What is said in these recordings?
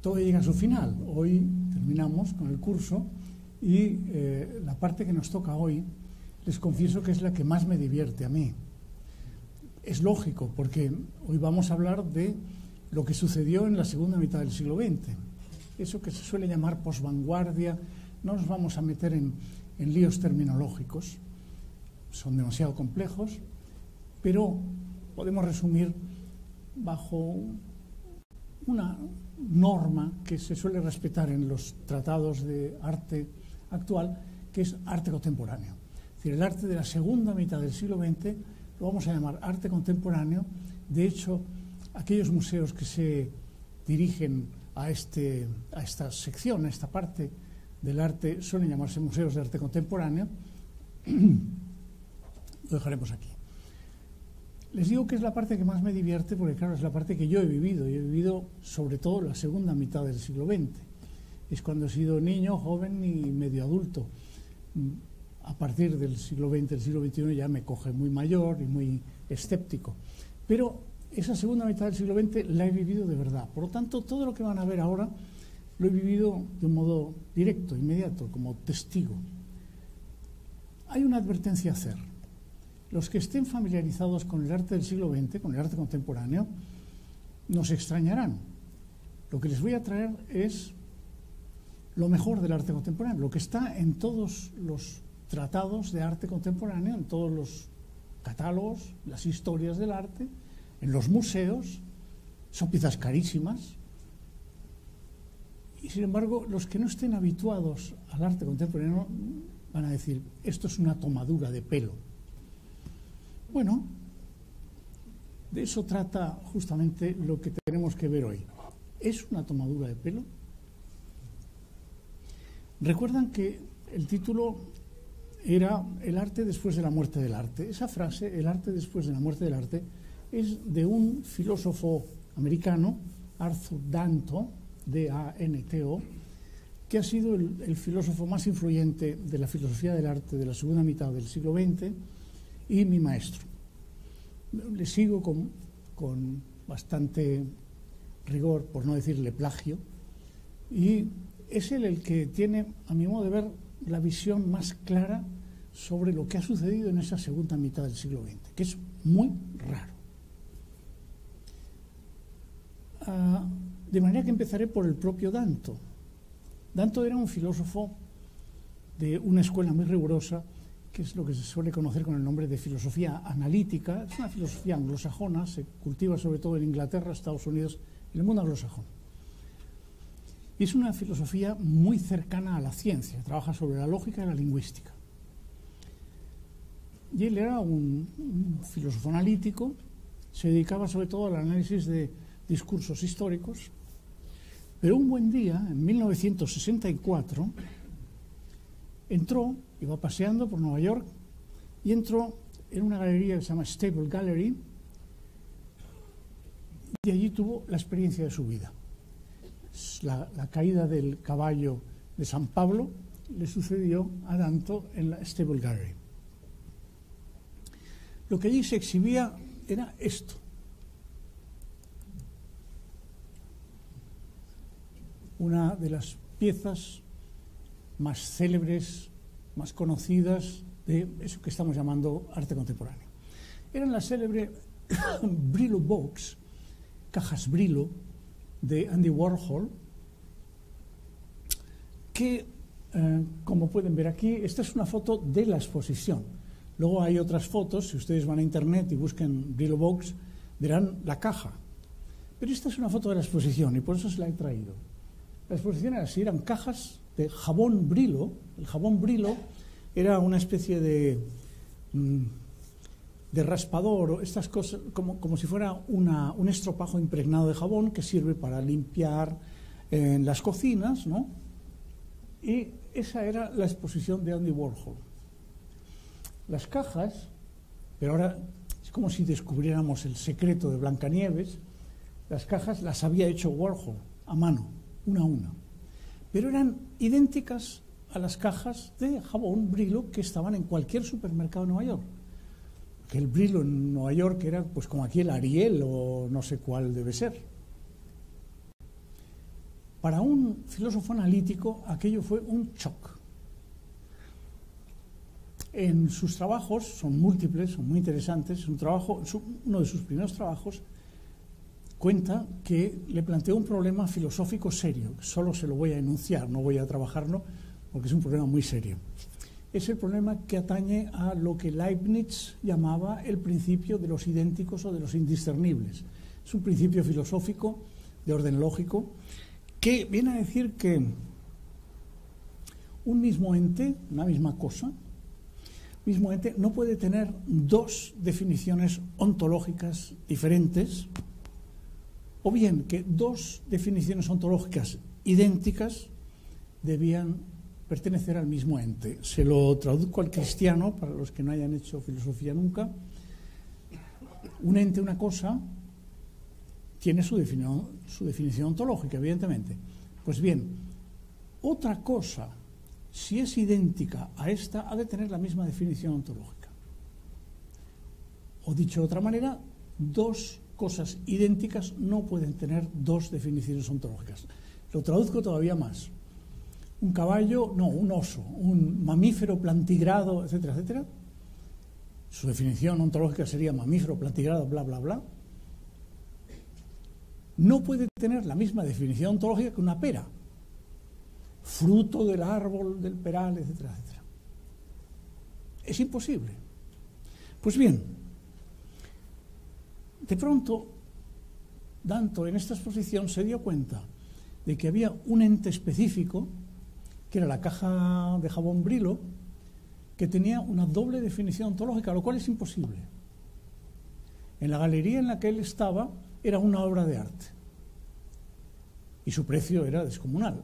todo llega a su final. Hoy terminamos con el curso y la parte que nos toca hoy, les confieso que es la que más me divierte a mí. Es lógico, porque hoy vamos a hablar de lo que sucedió en la segunda mitad del siglo XX. Eso que se suele llamar posvanguardia. No nos vamos a meter en líos terminológicos, son demasiado complejos, pero podemos resumir bajo una norma que se suele respetar en los tratados de arte actual, que es arte contemporáneo. Es decir, el arte de la segunda mitad del siglo XX lo vamos a llamar arte contemporáneo. De hecho, aquellos museos que se dirigen a esta sección, a esta parte del arte, suelen llamarse museos de arte contemporáneo. Lo dejaremos aquí. Les digo que es la parte que más me divierte porque, claro, es la parte que yo he vivido. Yo he vivido sobre todo la segunda mitad del siglo XX. Es cuando he sido niño, joven y medio adulto. A partir del siglo XX, el siglo XXI ya me coge muy mayor y muy escéptico. Pero esa segunda mitad del siglo XX la he vivido de verdad. Por lo tanto, todo lo que van a ver ahora lo he vivido de un modo directo, inmediato, como testigo. Hay una advertencia a hacer. Los que estén familiarizados con el arte del siglo XX, con el arte contemporáneo, nos extrañarán. Lo que les voy a traer es lo mejor del arte contemporáneo, lo que está en todos los tratados de arte contemporáneo, en todos los catálogos, las historias del arte, en los museos. Son piezas carísimas. Y sin embargo, los que no estén habituados al arte contemporáneo van a decir, esto es una tomadura de pelo. Bueno, de eso trata justamente lo que tenemos que ver hoy. ¿Es una tomadura de pelo? Recuerdan que el título era El arte después de la muerte del arte. Esa frase, el arte después de la muerte del arte, es de un filósofo americano, Arthur Danto, D-A-N-T-O, que ha sido el filósofo más influyente de la filosofía del arte de la segunda mitad del siglo XX y mi maestro. Le sigo con bastante rigor, por no decirle plagio, y es él el que tiene, a mi modo de ver, la visión más clara sobre lo que ha sucedido en esa segunda mitad del siglo XX, que es muy raro. De manera que empezaré por el propio Danto. Danto era un filósofo de una escuela muy rigurosa, que es lo que se suele conocer con el nombre de filosofía analítica. Es una filosofía anglosajona, se cultiva sobre todo en Inglaterra, Estados Unidos, en el mundo anglosajón. Y es una filosofía muy cercana a la ciencia, trabaja sobre la lógica y la lingüística. Y él era un filósofo analítico, se dedicaba sobre todo al análisis de discursos históricos, pero un buen día, en 1964, iba paseando por Nueva York y entró en una galería que se llama Stable Gallery y allí tuvo la experiencia de su vida. La caída del caballo de San Pablo le sucedió a Danto en la Stable Gallery. Lo que allí se exhibía era esto. Una de las piezas más célebres, más conocidas de eso que estamos llamando arte contemporáneo. Eran la célebre Brillo Box, cajas Brillo, de Andy Warhol, que, como pueden ver aquí, esta es una foto de la exposición. Luego hay otras fotos, si ustedes van a internet y busquen Brillo Box, verán la caja. Pero esta es una foto de la exposición y por eso se la he traído. La exposición era así, eran cajas de jabón Brillo. El jabón Brillo era una especie de raspador, o estas cosas, como si fuera un estropajo impregnado de jabón que sirve para limpiar en las cocinas, ¿no? Y esa era la exposición de Andy Warhol. Las cajas, pero ahora es como si descubriéramos el secreto de Blancanieves, las cajas las había hecho Warhol a mano, una a una, pero eran idénticas a las cajas de jabón Brillo que estaban en cualquier supermercado de Nueva York. Que el Brillo en Nueva York era pues como aquí el Ariel o no sé cuál debe ser. Para un filósofo analítico aquello fue un shock. En sus trabajos, son múltiples, son muy interesantes, uno de sus primeros trabajos cuenta que le planteó un problema filosófico serio. Solo se lo voy a enunciar, no voy a trabajarlo porque es un problema muy serio. Es el problema que atañe a lo que Leibniz llamaba el principio de los idénticos o de los indiscernibles. Es un principio filosófico de orden lógico que viene a decir que un mismo ente, una misma cosa, mismo ente no puede tener dos definiciones ontológicas diferentes, o bien que dos definiciones ontológicas idénticas debían pertenecer al mismo ente. Se lo traduzco al cristiano, para los que no hayan hecho filosofía nunca. Un ente, una cosa, tiene su definición ontológica, evidentemente. Pues bien, otra cosa, si es idéntica a esta, ha de tener la misma definición ontológica. O dicho de otra manera, dos cosas idénticas no pueden tener dos definiciones ontológicas. Lo traduzco todavía más. Un caballo, no, un oso, un mamífero plantigrado, etcétera, etcétera. Su definición ontológica sería mamífero plantigrado, bla, bla, bla. No puede tener la misma definición ontológica que una pera, fruto del árbol, del peral, etcétera, etcétera. Es imposible. Pues bien, de pronto, Danto en esta exposición se dio cuenta de que había un ente específico, que era la caja de jabón Brillo, que tenía una doble definición ontológica, lo cual es imposible. En la galería en la que él estaba era una obra de arte y su precio era descomunal.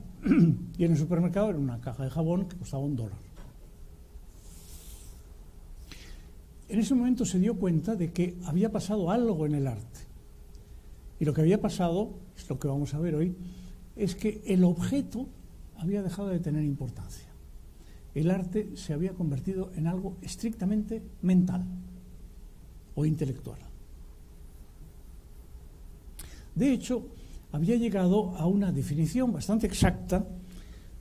Y en el supermercado era una caja de jabón que costaba $1. En ese momento se dio cuenta de que había pasado algo en el arte. Y lo que había pasado, es lo que vamos a ver hoy, es que el objeto había dejado de tener importancia. El arte se había convertido en algo estrictamente mental o intelectual. De hecho, había llegado a una definición bastante exacta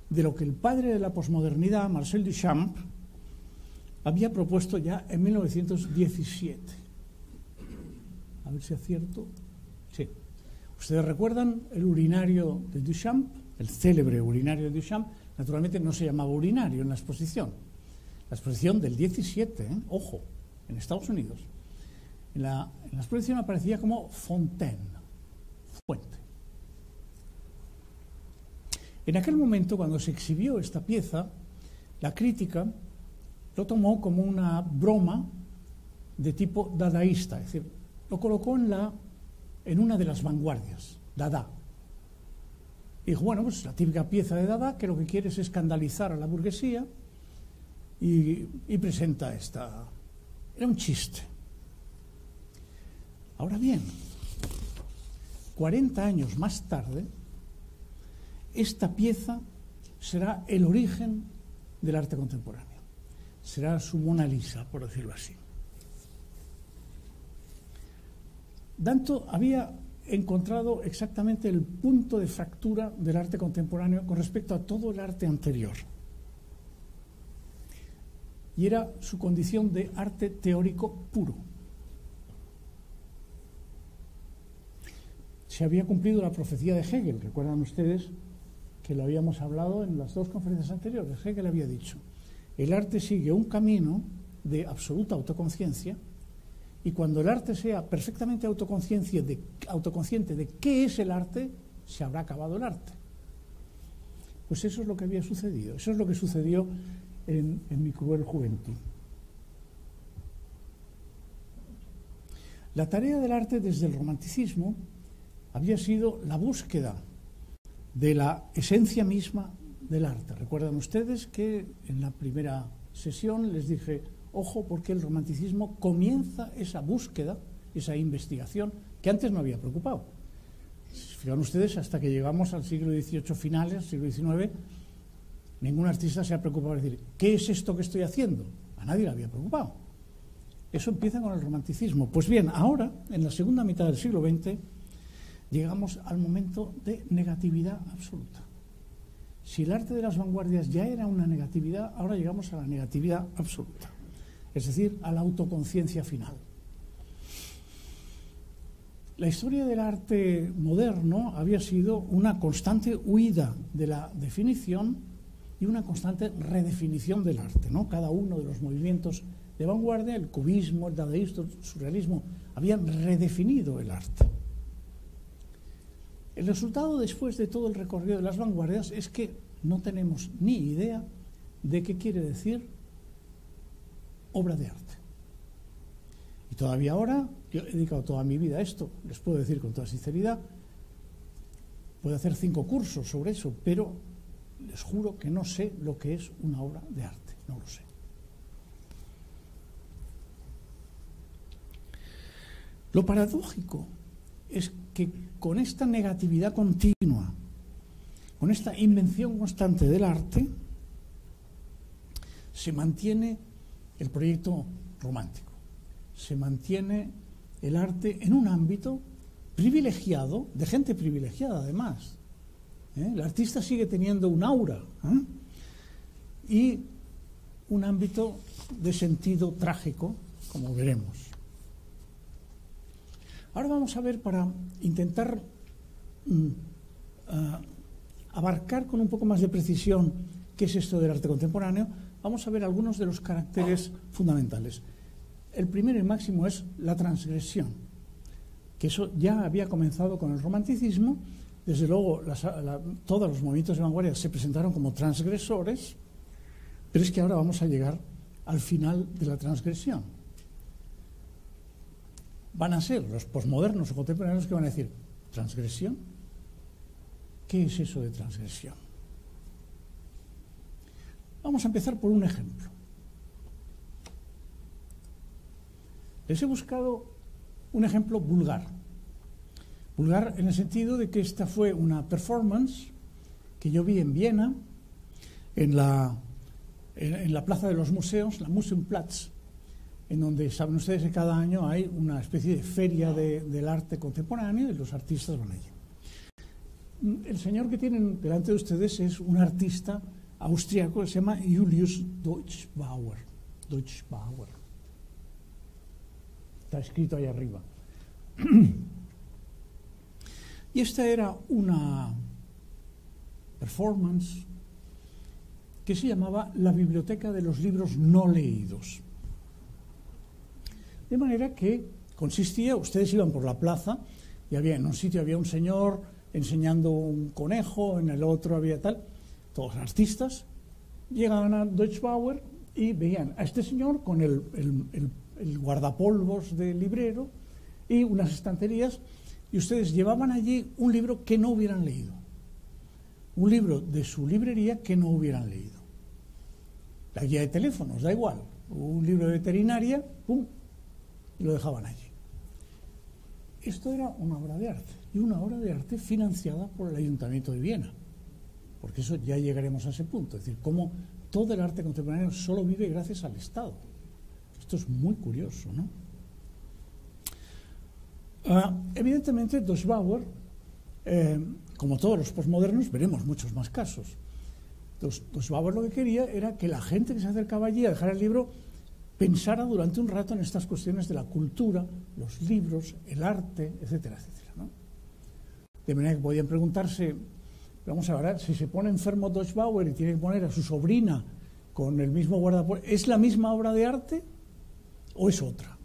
de lo que el padre de la posmodernidad, Marcel Duchamp, había propuesto ya en 1917. A ver si acierto. Sí. ¿Ustedes recuerdan el urinario de Duchamp? El célebre urinario de Duchamp. Naturalmente no se llamaba urinario en la exposición. La exposición del 17, ojo, en Estados Unidos. En la exposición aparecía como fontaine, fuente. En aquel momento, cuando se exhibió esta pieza, la crítica lo tomó como una broma de tipo dadaísta, es decir, lo colocó en una de las vanguardias, Dada. Y dijo, bueno, pues la típica pieza de Dada que lo que quiere es escandalizar a la burguesía y presenta esta. Era un chiste. Ahora bien, 40 años más tarde, esta pieza será el origen del arte contemporáneo. Será su Mona Lisa, por decirlo así. Danto había encontrado exactamente el punto de fractura del arte contemporáneo con respecto a todo el arte anterior. Y era su condición de arte teórico puro. Se había cumplido la profecía de Hegel, recuerdan ustedes que lo habíamos hablado en las dos conferencias anteriores. Hegel había dicho, el arte sigue un camino de absoluta autoconciencia, y cuando el arte sea perfectamente autoconsciente de qué es el arte, se habrá acabado el arte. Pues eso es lo que había sucedido, eso es lo que sucedió en mi cruel juventud. La tarea del arte desde el romanticismo había sido la búsqueda de la esencia misma del arte. Recuerdan ustedes que en la primera sesión les dije, ojo, porque el romanticismo comienza esa búsqueda, esa investigación, que antes no había preocupado. Fijan ustedes, hasta que llegamos al siglo XVIII finales, al siglo XIX, ningún artista se ha preocupado de decir, ¿qué es esto que estoy haciendo? A nadie le había preocupado. Eso empieza con el romanticismo. Pues bien, ahora, en la segunda mitad del siglo XX, llegamos al momento de negatividad absoluta. Si el arte de las vanguardias ya era una negatividad, ahora llegamos a la negatividad absoluta, es decir, a la autoconciencia final. La historia del arte moderno había sido una constante huida de la definición y una constante redefinición del arte, ¿no? Cada uno de los movimientos de vanguardia, el cubismo, el dadaísmo, el surrealismo, habían redefinido el arte. El resultado después de todo el recorrido de las vanguardias es que no tenemos ni idea de qué quiere decir obra de arte. Y todavía ahora, yo he dedicado toda mi vida a esto, les puedo decir con toda sinceridad, puedo hacer 5 cursos sobre eso, pero les juro que no sé lo que es una obra de arte, no lo sé. Lo paradójico es que con esta negatividad continua, con esta invención constante del arte, se mantiene el proyecto romántico. Se mantiene el arte en un ámbito privilegiado, de gente privilegiada además. El artista sigue teniendo un aura y un ámbito de sentido trágico, como veremos. Ahora vamos a ver, para intentar abarcar con un poco más de precisión qué es esto del arte contemporáneo, vamos a ver algunos de los caracteres fundamentales. El primero y máximo es la transgresión, que eso ya había comenzado con el romanticismo. Desde luego todos los movimientos de vanguardia se presentaron como transgresores, pero es que ahora vamos a llegar al final de la transgresión. Van a ser los posmodernos o contemporáneos que van a decir, ¿transgresión? ¿Qué es eso de transgresión? Vamos a empezar por un ejemplo. Les he buscado un ejemplo vulgar. Vulgar en el sentido de que esta fue una performance que yo vi en Viena, en la Plaza de los Museos, la Museumplatz, en donde saben ustedes que cada año hay una especie de feria del arte contemporáneo y los artistas van allí. El señor que tienen delante de ustedes es un artista austriaco que se llama Julius Deutschbauer. Está escrito ahí arriba. Y esta era una performance que se llamaba La Biblioteca de los Libros No Leídos. De manera que consistía, ustedes iban por la plaza y en un sitio había un señor enseñando un conejo, en el otro había tal, todos artistas, llegaban a Deutschbauer y veían a este señor con el guardapolvos del librero y unas estanterías, y ustedes llevaban allí un libro que no hubieran leído, un libro de su librería que no hubieran leído. La guía de teléfonos, da igual, un libro de veterinaria, ¡pum!, y lo dejaban allí. Esto era una obra de arte, y una obra de arte financiada por el Ayuntamiento de Viena, porque eso ya llegaremos a ese punto, es decir, cómo todo el arte contemporáneo solo vive gracias al Estado. Esto es muy curioso, ¿no? Evidentemente, Deutschbauer, como todos los posmodernos, veremos muchos más casos. Deutschbauer lo que quería era que la gente que se acercaba allí a dejar el libro pensara durante un rato en estas cuestiones de la cultura, los libros, el arte, etcétera, etcétera, ¿no? De manera que podían preguntarse, vamos a ver, si se pone enfermo Deutschbauer y tiene que poner a su sobrina con el mismo guardapolvos, ¿es la misma obra de arte o es otra?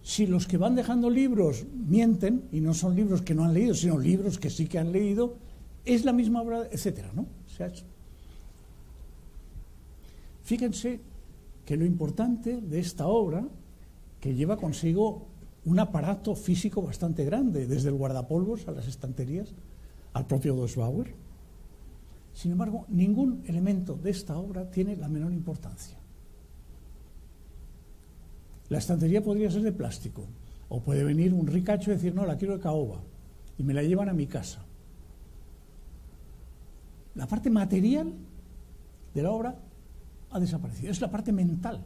Si los que van dejando libros mienten, y no son libros que no han leído, sino libros que sí que han leído, es la misma obra, etcétera, ¿no? Se ha hecho. Fíjense que lo importante de esta obra, que lleva consigo un aparato físico bastante grande, desde el guardapolvos a las estanterías, al propio Deutschbauer. Sin embargo, ningún elemento de esta obra tiene la menor importancia. La estantería podría ser de plástico, o puede venir un ricacho y decir, no, la quiero de caoba, y me la llevan a mi casa. La parte material de la obra ha desaparecido, es la parte mental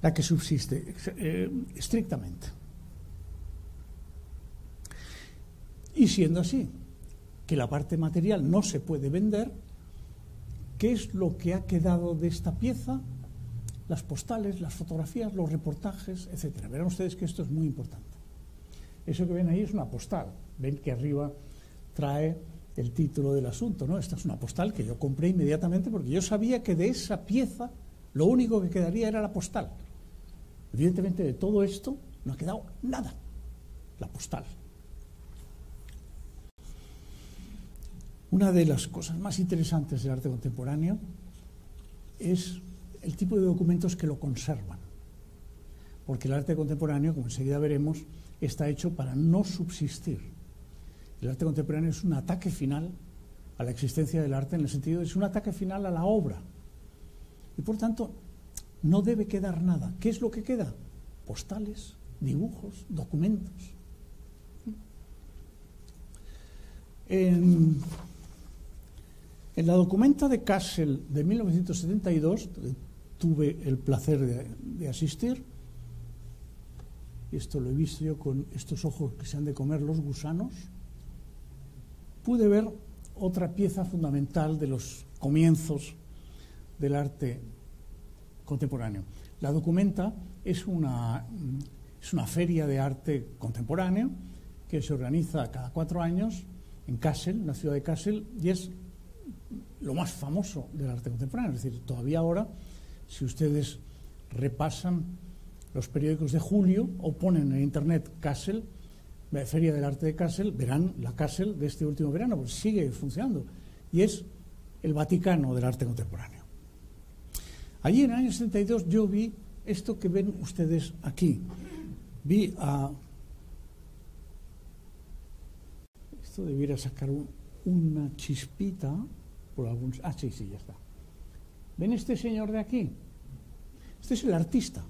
la que subsiste estrictamente. Y siendo así, que la parte material no se puede vender, ¿qué es lo que ha quedado de esta pieza? Las postales, las fotografías, los reportajes, etc. Verán ustedes que esto es muy importante. Eso que ven ahí es una postal. Ven que arriba trae el título del asunto, ¿no? Esta es una postal que yo compré inmediatamente porque yo sabía que de esa pieza lo único que quedaría era la postal. Evidentemente de todo esto no ha quedado nada, la postal. Una de las cosas más interesantes del arte contemporáneo es el tipo de documentos que lo conservan. Porque el arte contemporáneo, como enseguida veremos, está hecho para no subsistir. El arte contemporáneo es un ataque final a la existencia del arte, en el sentido de es un ataque final a la obra. Y por tanto, no debe quedar nada. ¿Qué es lo que queda? Postales, dibujos, documentos. En la documenta de Kassel de 1972, tuve el placer de asistir, y esto lo he visto yo con estos ojos que se han de comer los gusanos, pude ver otra pieza fundamental de los comienzos del arte contemporáneo. La documenta es una feria de arte contemporáneo que se organiza cada 4 años en Kassel, en la ciudad de Kassel, y es lo más famoso del arte contemporáneo. Es decir, todavía ahora, si ustedes repasan los periódicos de julio o ponen en internet Kassel, la Feria del Arte de Kassel, verán la Kassel de este último verano, pues sigue funcionando, y es el Vaticano del arte contemporáneo. Allí en el año 72 yo vi esto que ven ustedes aquí. Vi a... Esto debiera sacar una chispita por algún... Ah, sí, ya está. ¿Ven este señor de aquí? Este es el artista.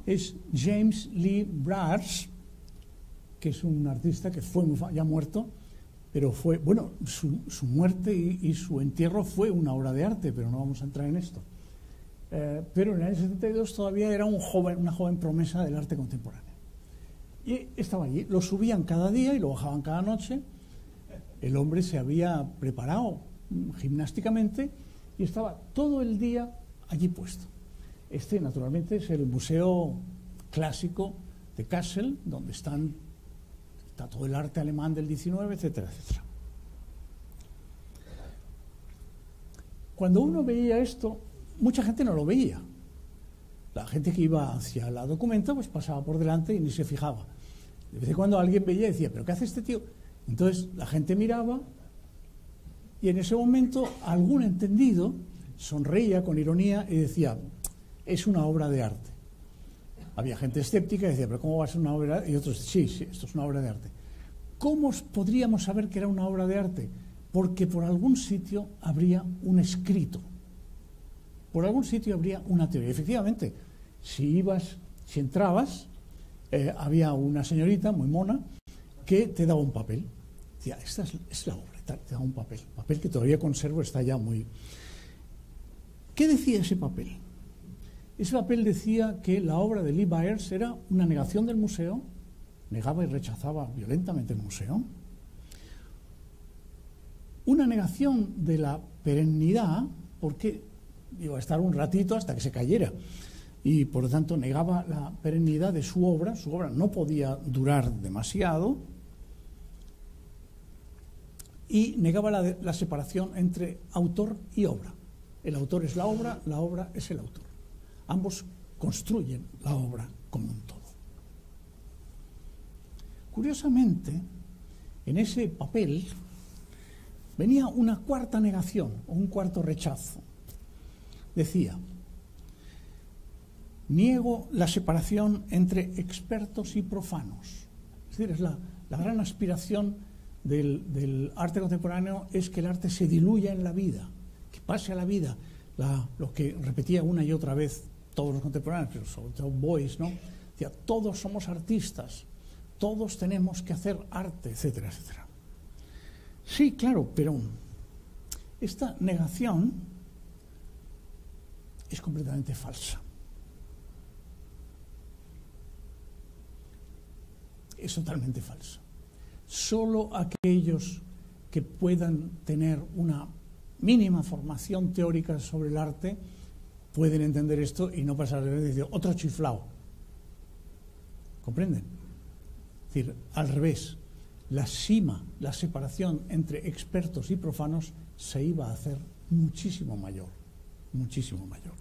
Es James Lee Brars, que es un artista que fue ya muerto, pero fue, bueno, su muerte y su entierro fue una obra de arte, pero no vamos a entrar en esto. Pero en el año 72 todavía era una joven promesa del arte contemporáneo. Y estaba allí, lo subían cada día y lo bajaban cada noche. El hombre se había preparado gimnásticamente y estaba todo el día allí puesto. Este, naturalmente, es el Museo Clásico de Kassel, donde está todo el arte alemán del 19, etcétera, etcétera. Cuando uno veía esto, mucha gente no lo veía. La gente que iba hacia la documenta, pues pasaba por delante y ni se fijaba. De vez en cuando alguien veía y decía, ¿pero qué hace este tío? Entonces la gente miraba y en ese momento algún entendido sonreía con ironía y decía, es una obra de arte. Había gente escéptica y decía, ¿pero cómo va a ser una obra de arte? Y otros, sí, esto es una obra de arte. ¿Cómo podríamos saber que era una obra de arte? Porque por algún sitio habría un escrito. Por algún sitio habría una teoría. Efectivamente, si entrabas, había una señorita muy mona que te daba un papel. Decía, esta es la obra, te daba un papel que todavía conservo, está ya muy... ¿Qué decía ese papel? Ese papel decía que la obra de Lee Byers era una negación del museo, negaba y rechazaba violentamente el museo, una negación de la perennidad, porque iba a estar un ratito hasta que se cayera, y por lo tanto negaba la perennidad de su obra no podía durar demasiado, y negaba la separación entre autor y obra. El autor es la obra es el autor. Ambos construyen la obra como un todo. Curiosamente, en ese papel venía una cuarta negación o un cuarto rechazo. Decía, niego la separación entre expertos y profanos. Es decir, es la gran aspiración del arte contemporáneo es que el arte se diluya en la vida, que pase a la vida. Lo que repetía una y otra vez todos los contemporáneos, pero sobre todo Beuys, ¿no? Decía, todos somos artistas, todos tenemos que hacer arte, etcétera, etcétera. Sí, claro, pero esta negación es completamente falsa. Es totalmente falsa. solo aquellos que puedan tener una mínima formación teórica sobre el arte pueden entender esto y no pasar de decir otro chiflao. ¿Comprenden? Es decir, al revés, la sima, la separación entre expertos y profanos se iba a hacer muchísimo mayor, muchísimo mayor.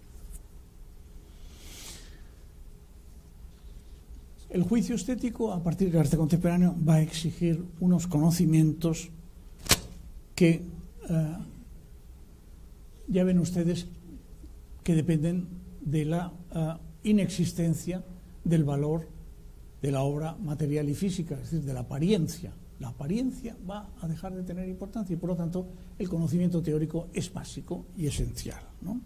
El juicio estético, a partir del arte contemporáneo, va a exigir unos conocimientos que ya ven ustedes que dependen de la inexistencia del valor de la obra material y física, es decir, de la apariencia. La apariencia va a dejar de tener importancia y, por lo tanto, el conocimiento teórico es básico y esencial, ¿no?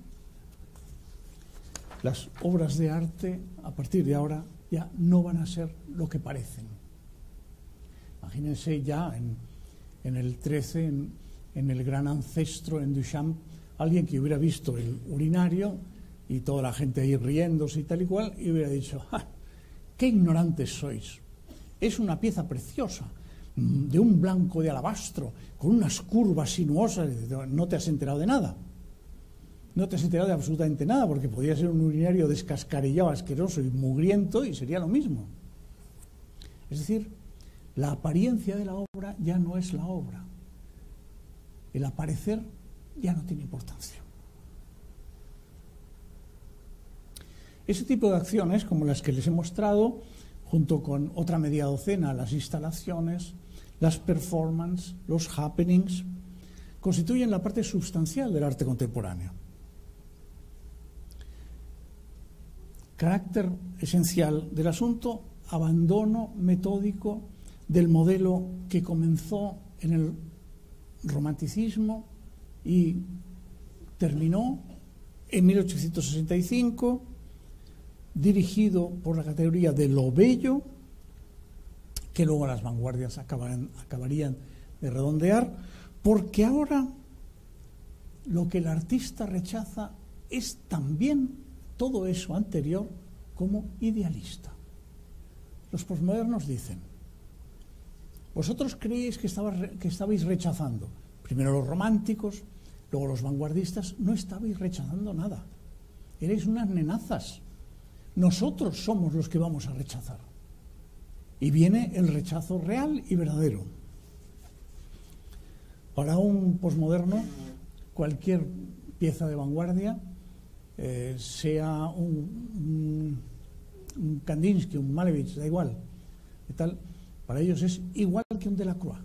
Las obras de arte, a partir de ahora, ya no van a ser lo que parecen. Imagínense ya en el 13, en el gran ancestro, en Duchamp, alguien que hubiera visto el urinario y toda la gente ahí riéndose y tal y cual, y hubiera dicho, ¡ja! ¡Qué ignorantes sois! Es una pieza preciosa, de un blanco de alabastro, con unas curvas sinuosas. No te has enterado de nada. No te has enterado de absolutamente nada, porque podría ser un urinario descascarillado, asqueroso y mugriento, y sería lo mismo. Es decir, la apariencia de la obra ya no es la obra. El aparecer ya no tiene importancia. Ese tipo de acciones, como las que les he mostrado, junto con otra media docena, las instalaciones, las performances, los happenings, constituyen la parte sustancial del arte contemporáneo. Carácter esencial del asunto, abandono metódico del modelo que comenzó en el romanticismo y terminó en 1865, dirigido por la categoría de lo bello, que luego las vanguardias acabarían de redondear, porque ahora lo que el artista rechaza es también todo eso anterior como idealista. Los posmodernos dicen, vosotros creéis que estabais rechazando, primero los románticos, luego los vanguardistas, no estabais rechazando nada, erais unas nenazas. Nosotros somos los que vamos a rechazar. Y viene el rechazo real y verdadero. Para un posmoderno, cualquier pieza de vanguardia, sea un Kandinsky, un Malevich, da igual, y tal, para ellos es igual que un Delacroix.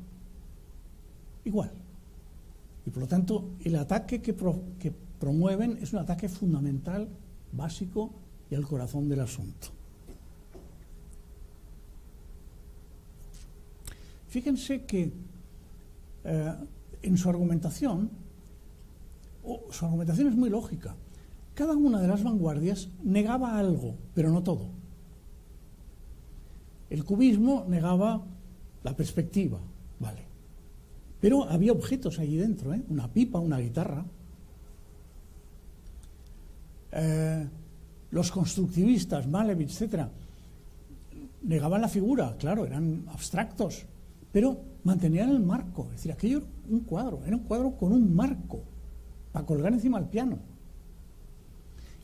Igual. Y por lo tanto, el ataque que promueven es un ataque fundamental, básico, y al corazón del asunto. Fíjense que en su argumentación es muy lógica. Cada una de las vanguardias negaba algo, pero no todo. El cubismo negaba la perspectiva, vale. Pero había objetos allí dentro, una pipa, una guitarra. Los constructivistas, Malevich, etcétera, negaban la figura, claro, eran abstractos, pero mantenían el marco. Es decir, aquello era un cuadro con un marco para colgar encima del piano.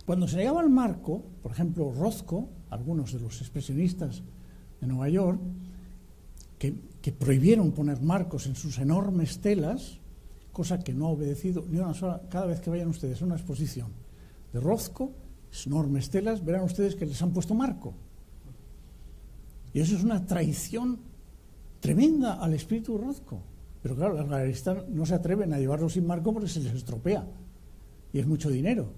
Cuando se negaba el marco, por ejemplo, Rothko, algunos de los expresionistas de Nueva York, que prohibieron poner marcos en sus enormes telas, cosa que no ha obedecido ni una sola. Cada vez que vayan ustedes a una exposición de Rothko, enormes telas, verán ustedes que les han puesto marco. Y eso es una traición tremenda al espíritu Rothko. Pero claro, las galeristas no se atreven a llevarlo sin marco porque se les estropea. Y es mucho dinero.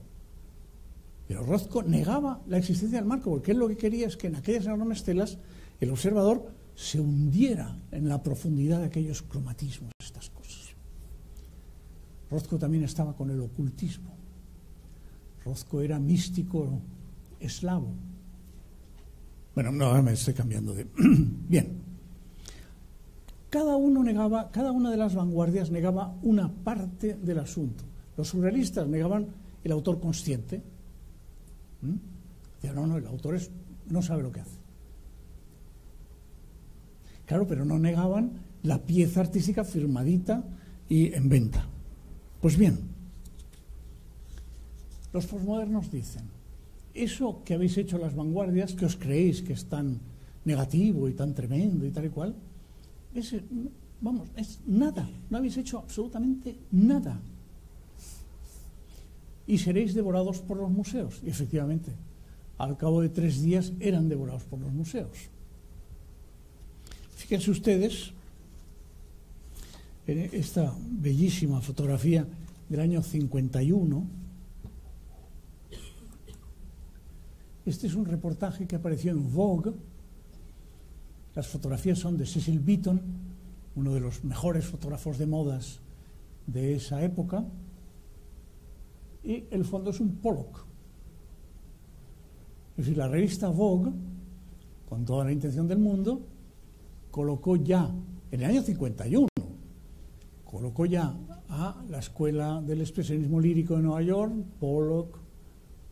Pero Rothko negaba la existencia del marco, porque él lo que quería es que en aquellas enormes telas el observador se hundiera en la profundidad de aquellos cromatismos, estas cosas. Rothko también estaba con el ocultismo. Rothko era místico eslavo. Bueno, no, ahora me estoy cambiando de... Bien. Cada una de las vanguardias negaba una parte del asunto. Los surrealistas negaban el autor consciente. Decían, no, el autor no sabe lo que hace. Claro, pero no negaban la pieza artística firmadita y en venta. Pues bien, los posmodernos dicen, eso que habéis hecho las vanguardias, que os creéis que es tan negativo y tan tremendo y tal y cual, es nada, no habéis hecho absolutamente nada. Y seréis devorados por los museos. Y efectivamente, al cabo de 3 días eran devorados por los museos. Fíjense ustedes en esta bellísima fotografía del año 51. Este es un reportaje que apareció en Vogue. Las fotografías son de Cecil Beaton, uno de los mejores fotógrafos de modas de esa época, y el fondo es un Pollock. Es decir, la revista Vogue, con toda la intención del mundo, colocó ya, en el año 51, colocó ya a la escuela del expresionismo lírico de Nueva York, Pollock,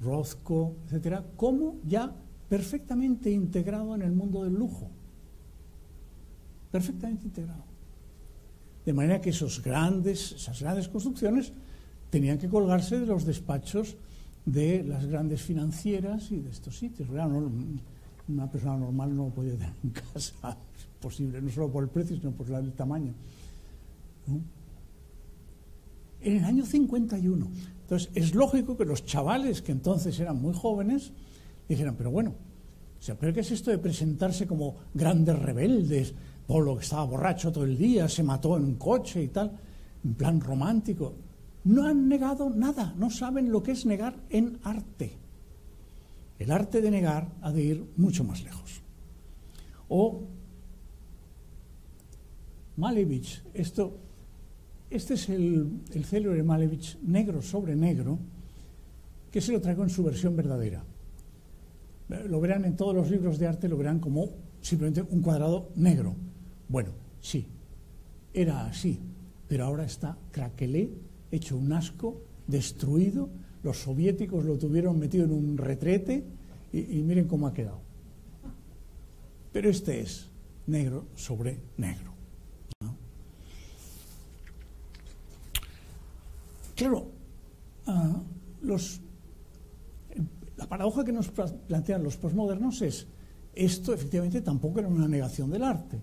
Rothko, etcétera, como ya perfectamente integrado en el mundo del lujo. Perfectamente integrado. De manera que esas grandes construcciones tenían que colgarse de los despachos de las grandes financieras y de estos sitios. Claro, una persona normal no lo podía tener en casa, es posible, no solo por el precio, sino por el tamaño, ¿no? En el año 51. Entonces, es lógico que los chavales, que entonces eran muy jóvenes, dijeran, pero bueno, ¿pero qué es esto de presentarse como grandes rebeldes? Polo, que estaba borracho todo el día, se mató en un coche y tal, en plan romántico. No han negado nada, no saben lo que es negar en arte. El arte de negar ha de ir mucho más lejos. O Malevich, este es el célebre Malevich, Negro sobre Negro, que se lo traigo en su versión verdadera. Lo verán en todos los libros de arte, lo verán como simplemente un cuadrado negro. Bueno, sí, era así, pero ahora está craquelé, hecho un asco, destruido. Los soviéticos lo tuvieron metido en un retrete y miren cómo ha quedado. Pero este es negro sobre negro, ¿no? Claro, la paradoja que nos plantean los posmodernos es, esto efectivamente tampoco era una negación del arte,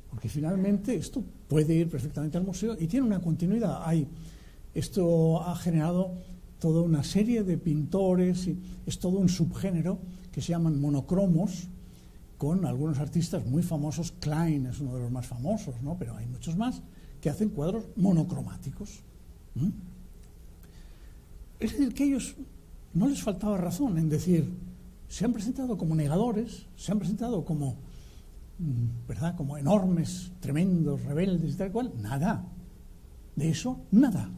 porque finalmente esto puede ir perfectamente al museo y tiene una continuidad. Esto ha generado toda una serie de pintores, y es todo un subgénero que se llaman monocromos, con algunos artistas muy famosos. Klein es uno de los más famosos, ¿no? Pero hay muchos más que hacen cuadros monocromáticos. Es decir, que ellos no les faltaba razón en decir, se han presentado como negadores, se han presentado como, ¿verdad?, como enormes, tremendos, rebeldes y tal cual. Nada. De eso, nada.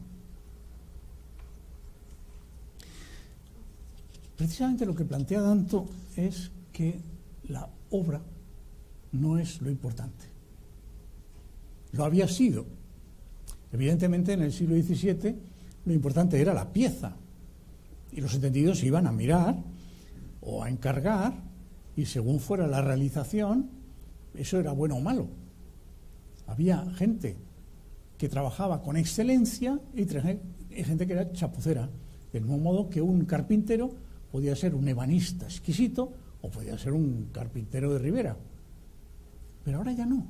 Precisamente lo que plantea Danto es que la obra no es lo importante. Lo había sido. Evidentemente, en el siglo XVII, lo importante era la pieza. Y los entendidos iban a mirar o a encargar, y según fuera la realización, eso era bueno o malo. Había gente que trabajaba con excelencia y gente que era chapucera. Del mismo modo que un carpintero podía ser un ebanista exquisito o podía ser un carpintero de Ribera. Pero ahora ya no.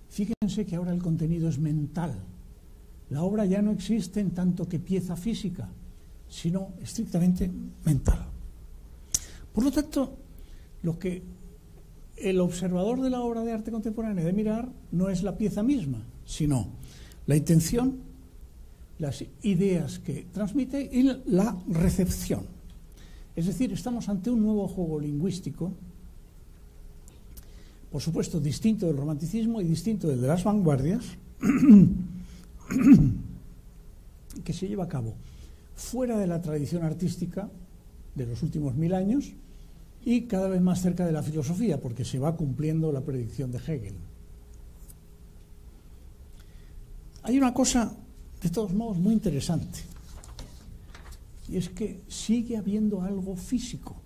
Fíjense que ahora el contenido es mental. La obra ya no existe en tanto que pieza física, sino estrictamente mental. Por lo tanto, lo que el observador de la obra de arte contemporánea debe mirar no es la pieza misma, sino la intención, las ideas que transmite y la recepción. Es decir, estamos ante un nuevo juego lingüístico, por supuesto distinto del romanticismo y distinto del de las vanguardias, que se lleva a cabo fuera de la tradición artística de los últimos 1000 años y cada vez más cerca de la filosofía, porque se va cumpliendo la predicción de Hegel. Hay una cosa, de todos modos, muy interesante, y es que sigue habiendo algo físico.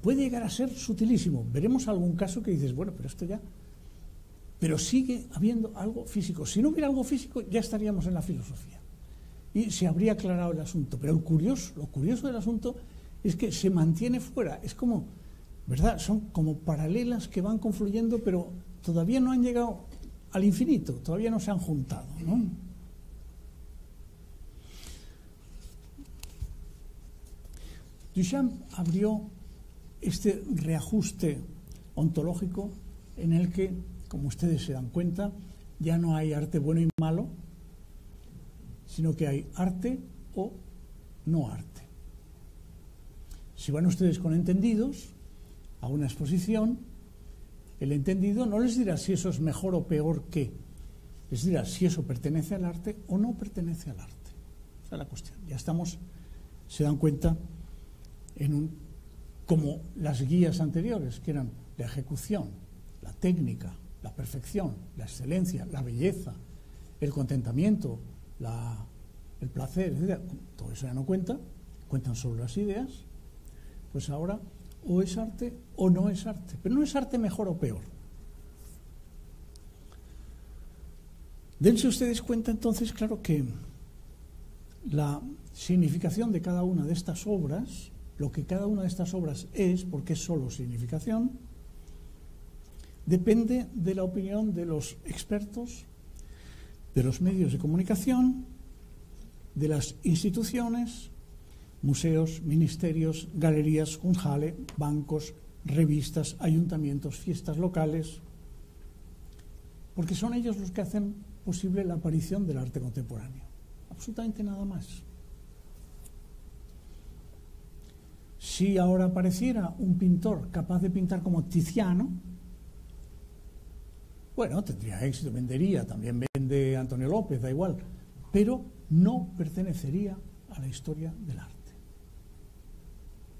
Puede llegar a ser sutilísimo. Veremos algún caso que dices, bueno, pero esto ya pero sigue habiendo algo físico. Si no hubiera algo físico, ya estaríamos en la filosofía y se habría aclarado el asunto. Pero lo curioso del asunto es que se mantiene fuera. Es como, ¿verdad? Son como paralelas que van confluyendo, pero todavía no han llegado al infinito, todavía no se han juntado, ¿no? Duchamp abrió este reajuste ontológico en el que, como ustedes se dan cuenta, ya no hay arte bueno y malo, sino que hay arte o no arte. Si van ustedes con entendidos a una exposición, el entendido no les dirá si eso es mejor o peor que, les dirá si eso pertenece al arte o no pertenece al arte. Esa es la cuestión. Ya estamos, se dan cuenta, como las guías anteriores, que eran la ejecución, la técnica, la perfección, la excelencia, la belleza, el contentamiento, el placer, etc. Todo eso ya no cuenta, cuentan solo las ideas. Pues ahora o es arte o no es arte, pero no es arte mejor o peor. Dense ustedes cuenta entonces, claro, que la significación de cada una de estas obras, lo que cada una de estas obras es, porque es solo significación, depende de la opinión de los expertos, de los medios de comunicación, de las instituciones, museos, ministerios, galerías, Kunsthalle, bancos, revistas, ayuntamientos, fiestas locales, porque son ellos los que hacen posible la aparición del arte contemporáneo. Absolutamente nada más. Si ahora apareciera un pintor capaz de pintar como Tiziano, bueno, tendría éxito, vendería, también vende Antonio López, da igual, pero no pertenecería a la historia del arte.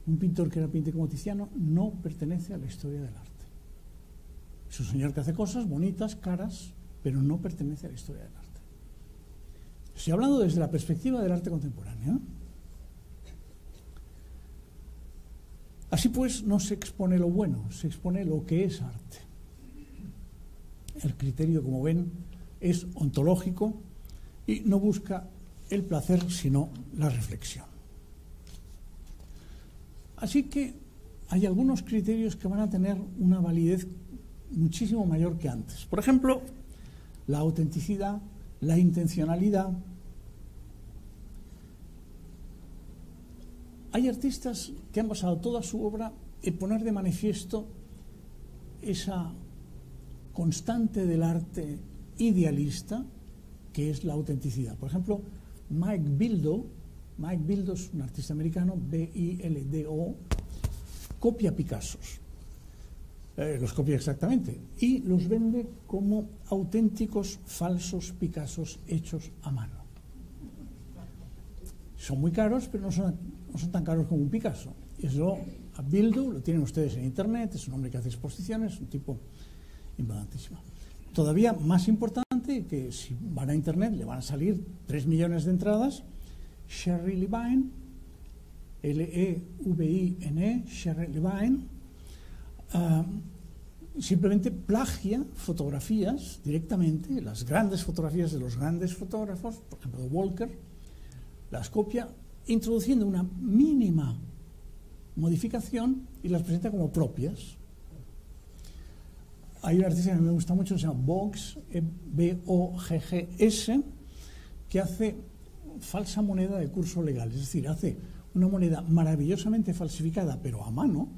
Un pintor que era pinte como Tiziano no pertenece a la historia del arte. Es un señor que hace cosas bonitas, caras, pero no pertenece a la historia del arte. Estoy hablando desde la perspectiva del arte contemporáneo. Así pues, no se expone lo bueno, se expone lo que es arte. El criterio, como ven, es ontológico y no busca el placer, sino la reflexión. Así que hay algunos criterios que van a tener una validez muchísimo mayor que antes. Por ejemplo, la autenticidad, la intencionalidad. Hay artistas que han basado toda su obra en poner de manifiesto esa constante del arte idealista que es la autenticidad. Por ejemplo, Mike Bildo es un artista americano, B-I-L-D-O, copia Picassos. Los copia exactamente y los vende como auténticos falsos Picassos hechos a mano. Son muy caros, pero no son tan caros como un Picasso. Eso, a Bildo, lo tienen ustedes en internet, es un hombre que hace exposiciones, un tipo importantísimo. Todavía más importante, que si van a internet le van a salir 3 millones de entradas, Sherry Levine, L-E-V-I-N-E, Sherry Levine, simplemente plagia fotografías directamente, las grandes fotografías de los grandes fotógrafos, por ejemplo de Walker, las copia introduciendo una mínima modificación y las presenta como propias. Hay un artista que me gusta mucho, se llama Boggs, B-O-G-G-S, que hace falsa moneda de curso legal, es decir, hace una moneda maravillosamente falsificada, pero a mano,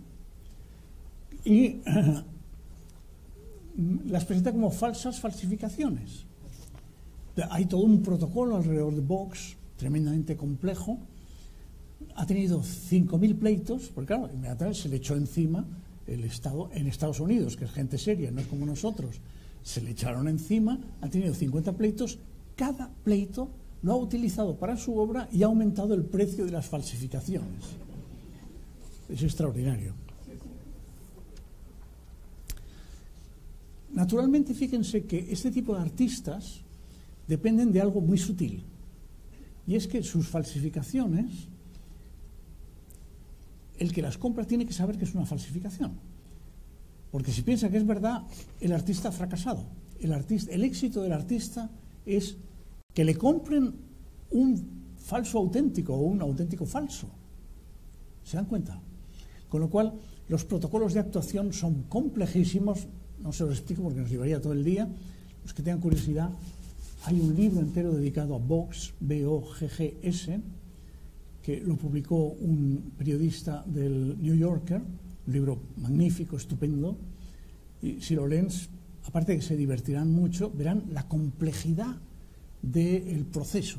y las presenta como falsas falsificaciones. Hay todo un protocolo alrededor de Boggs, tremendamente complejo. Ha tenido 5.000 pleitos, porque claro, inmediatamente se le echó encima el Estado en Estados Unidos, que es gente seria, no es como nosotros. Se le echaron encima, ha tenido 50 pleitos, cada pleito lo ha utilizado para su obra y ha aumentado el precio de las falsificaciones. Es extraordinario. Naturalmente, fíjense que este tipo de artistas dependen de algo muy sutil, y es que sus falsificaciones, el que las compra tiene que saber que es una falsificación. Porque si piensa que es verdad, el artista ha fracasado. El éxito del artista es que le compren un falso auténtico o un auténtico falso. ¿Se dan cuenta? Con lo cual, los protocolos de actuación son complejísimos. No se los explico porque nos llevaría todo el día. Los que tengan curiosidad, hay un libro entero dedicado a Boggs, B-O-G-G-S, que lo publicó un periodista del New Yorker, un libro magnífico, estupendo, y si lo leen, aparte de que se divertirán mucho, verán la complejidad del proceso,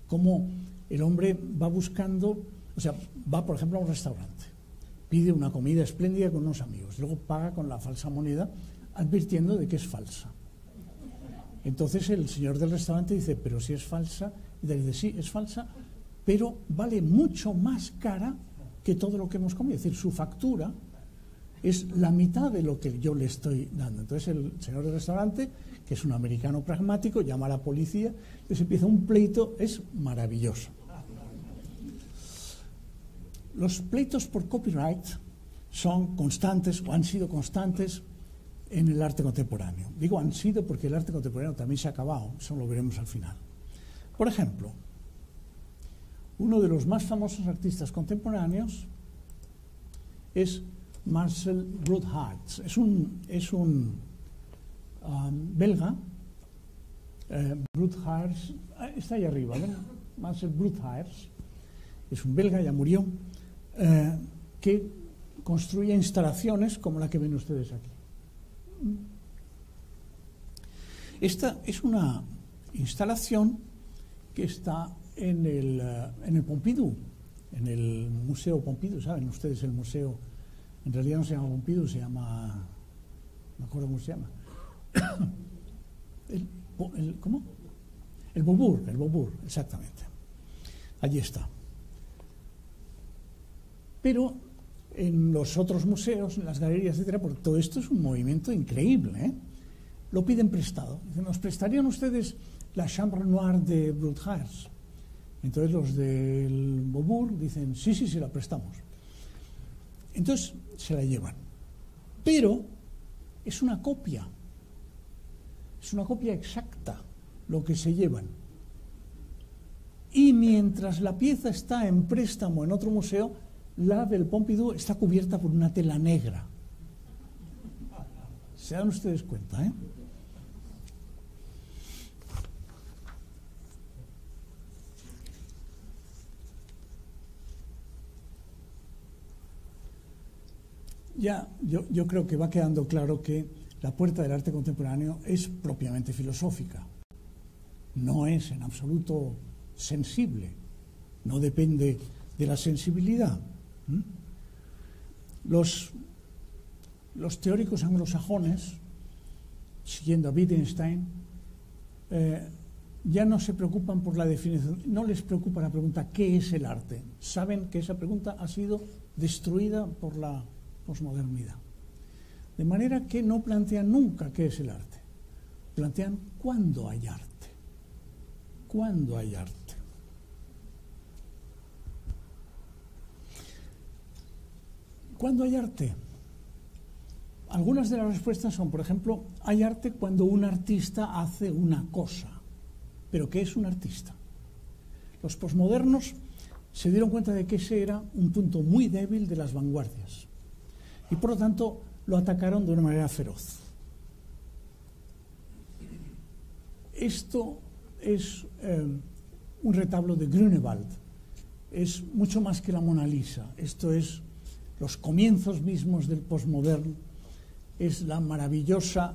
cómo el hombre va buscando, o sea, va por ejemplo a un restaurante, pide una comida espléndida con unos amigos, luego paga con la falsa moneda, advirtiendo de que es falsa. Entonces el señor del restaurante dice, pero si es falsa, y le dice, sí, es falsa, pero vale mucho más cara que todo lo que hemos comido. Es decir, su factura es la mitad de lo que yo le estoy dando. Entonces el señor del restaurante, que es un americano pragmático, llama a la policía, entonces empieza un pleito, es maravilloso. Los pleitos por copyright son constantes o han sido constantes en el arte contemporáneo. Digo han sido porque el arte contemporáneo también se ha acabado, eso lo veremos al final. Por ejemplo, uno de los más famosos artistas contemporáneos es Marcel Broodhart. Es un belga. Broodhart está ahí arriba, ¿ven? Marcel Broodhart es un belga, ya murió, que construye instalaciones como la que ven ustedes aquí. Esta es una instalación que está en el Pompidou, en el Museo Pompidou. ¿Saben ustedes el museo? En realidad no se llama Pompidou, se llama... no me acuerdo cómo se llama. ¿Cómo? El Beaubourg, exactamente. Allí está. Pero en los otros museos, en las galerías, etcétera, porque todo esto es un movimiento increíble, ¿eh? Lo piden prestado. Dicen, ¿nos prestarían ustedes la Chambre Noire de Broodhart? Entonces los del Beaubourg dicen, sí, sí, la prestamos. Entonces se la llevan. Pero es una copia exacta lo que se llevan. Y mientras la pieza está en préstamo en otro museo, la del Pompidou está cubierta por una tela negra. ¿Se dan ustedes cuenta, eh? Ya, yo creo que va quedando claro que la puerta del arte contemporáneo es propiamente filosófica. No es en absoluto sensible. No depende de la sensibilidad. Los teóricos anglosajones, siguiendo a Wittgenstein, ya no se preocupan por la definición, no les preocupa la pregunta ¿qué es el arte? Saben que esa pregunta ha sido destruida por la posmodernidad. De manera que no plantean nunca qué es el arte. Plantean cuándo hay arte. ¿Cuándo hay arte? ¿Cuándo hay arte? Algunas de las respuestas son, por ejemplo, hay arte cuando un artista hace una cosa. ¿Pero qué es un artista? Los posmodernos se dieron cuenta de que ese era un punto muy débil de las vanguardias y por lo tanto lo atacaron de una manera feroz. Esto es un retablo de Grünewald. Es mucho más que la Mona Lisa. Esto es los comienzos mismos del posmoderno. Es la maravillosa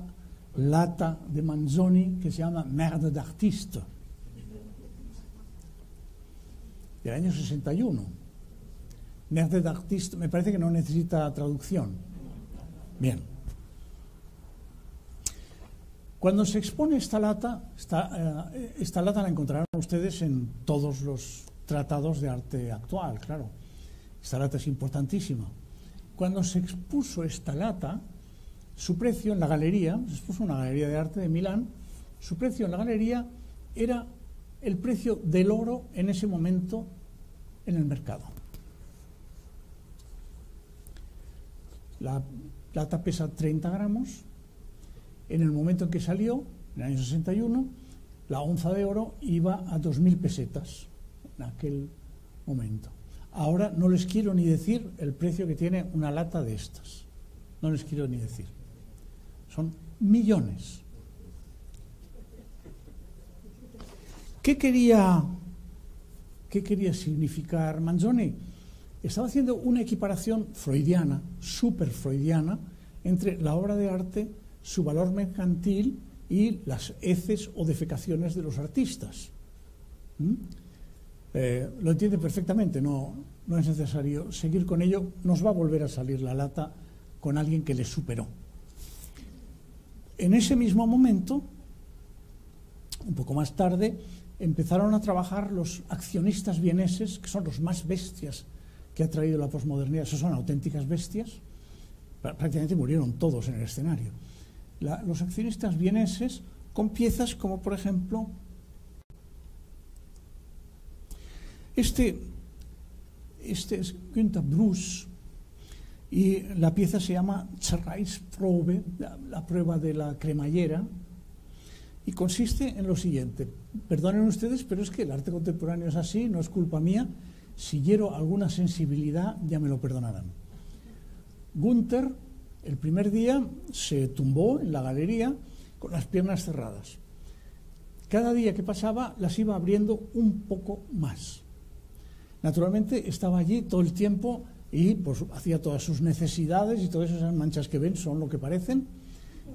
lata de Manzoni que se llama Merde d'artiste, del año 61. Merde d'artiste, me parece que no necesita traducción. Bien. Cuando se expone esta lata la encontrarán ustedes en todos los tratados de arte actual, claro. Esta lata es importantísima. Cuando se expuso esta lata, su precio en la galería, se expuso en una galería de arte de Milán, su precio en la galería era el precio del oro en ese momento en el mercado. lata pesa 30 gramos. En el momento en que salió, en el año 61, la onza de oro iba a 2.000 pesetas en aquel momento. Ahora no les quiero ni decir el precio que tiene una lata de estas. No les quiero ni decir. Son millones. ¿Qué quería significar Manzoni? Estaba haciendo una equiparación freudiana, súper freudiana, entre la obra de arte, su valor mercantil y las heces o defecaciones de los artistas. Lo entiende perfectamente, no es necesario seguir con ello. Nos va a volver a salir la lata con alguien que le superó. En ese mismo momento, un poco más tarde, empezaron a trabajar los accionistas vieneses, que son los más bestias que ha traído la posmodernidad. Esos son auténticas bestias. Prácticamente murieron todos en el escenario. Los accionistas vieneses, con piezas como, por ejemplo, este es Günter Bruss, y la pieza se llama Zerreißprobe, la prueba de la cremallera, y consiste en lo siguiente. Perdonen ustedes, pero es que el arte contemporáneo es así, no es culpa mía. Si hiero alguna sensibilidad, ya me lo perdonarán. Günter, el primer día, se tumbó en la galería con las piernas cerradas. Cada día que pasaba las iba abriendo un poco más. Naturalmente estaba allí todo el tiempo y pues, hacía todas sus necesidades, y todas esas manchas que ven son lo que parecen,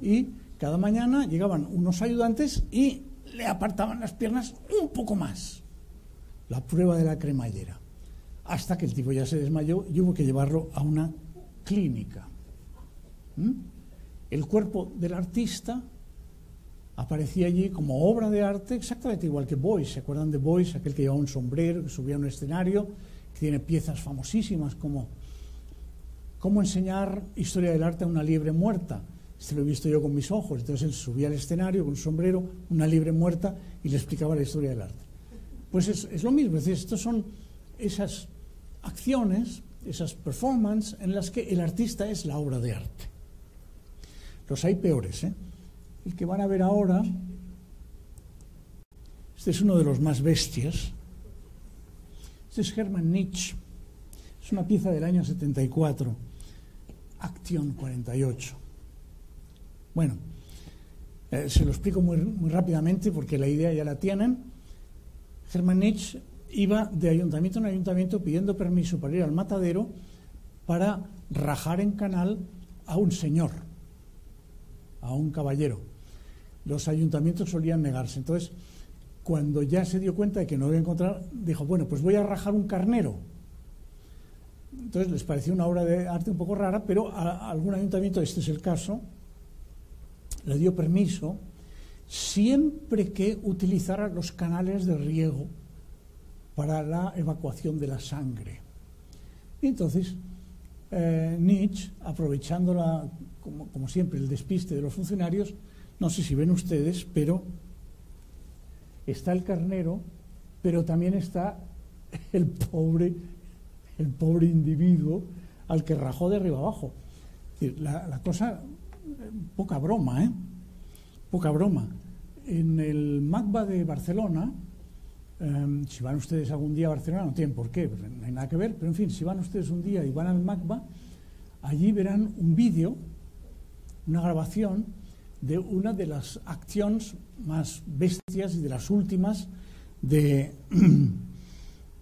y cada mañana llegaban unos ayudantes y le apartaban las piernas un poco más. La prueba de la cremallera. Hasta que el tipo ya se desmayó y hubo que llevarlo a una clínica. El cuerpo del artista aparecía allí como obra de arte, exactamente igual que Beuys. ¿Se acuerdan de Beuys? Aquel que llevaba un sombrero, que subía a un escenario, que tiene piezas famosísimas como ¿Cómo enseñar historia del arte a una liebre muerta? Lo he visto yo con mis ojos. Entonces él subía al escenario con un sombrero, una liebre muerta, y le explicaba la historia del arte. Pues es lo mismo. Es decir, estos son esas acciones, esas performances en las que el artista es la obra de arte. Los hay peores, ¿eh? El que van a ver ahora, este es uno de los más bestias. Este es Hermann Nietzsche. Es una pieza del año 74, Action 48. Bueno, se lo explico muy rápidamente porque la idea ya la tienen. Hermann Nietzsche iba de ayuntamiento en ayuntamiento pidiendo permiso para ir al matadero para rajar en canal a un señor, a un caballero. Los ayuntamientos solían negarse. Entonces, cuando ya se dio cuenta de que no lo iba a encontrar, dijo, bueno, pues voy a rajar un carnero. Entonces les pareció una obra de arte un poco rara, pero a algún ayuntamiento, este es el caso, le dio permiso siempre que utilizara los canales de riego para la evacuación de la sangre. Y entonces Nietzsche, aprovechando como siempre el despiste de los funcionarios, no sé si ven ustedes, pero está el carnero, pero también está el pobre individuo al que rajó de arriba abajo. Es decir, la cosa, poca broma, ¿eh? Poca broma. En el MACBA de Barcelona, si van ustedes algún día a Barcelona, no tienen por qué, no hay nada que ver, pero en fin, si van ustedes un día y van al MACBA, allí verán un vídeo, una grabación de una de las acciones más bestias y de las últimas de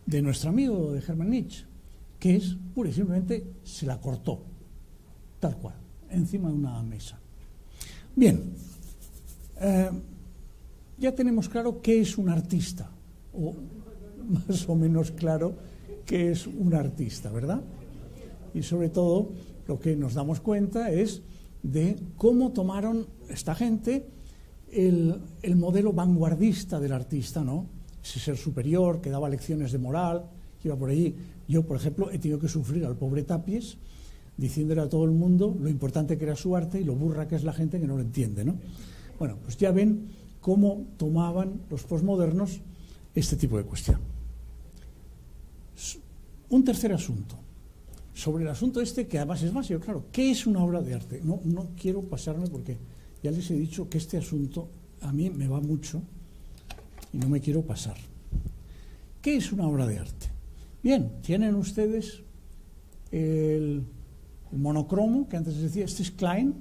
nuestro amigo, de Hermann Nietzsche, que es, pura y simplemente, se la cortó, tal cual, encima de una mesa. Bien, ya tenemos claro qué es un artista, o más o menos claro qué es un artista, ¿verdad? Y sobre todo, lo que nos damos cuenta es de cómo tomaron esta gente el modelo vanguardista del artista, ¿no? Ese ser superior que daba lecciones de moral, que iba por allí. Yo, por ejemplo, he tenido que sufrir al pobre Tapies diciéndole a todo el mundo lo importante que era su arte y lo burra que es la gente que no lo entiende, ¿no? Bueno, pues ya ven cómo tomaban los posmodernos este tipo de cuestión. Un tercer asunto. sobre el asunto este, que además es básico, claro, ¿qué es una obra de arte? No quiero pasarme porque ya les he dicho que este asunto a mí me va mucho y no me quiero pasar. ¿Qué es una obra de arte? Bien, tienen ustedes el monocromo, que antes les decía, este es Klein,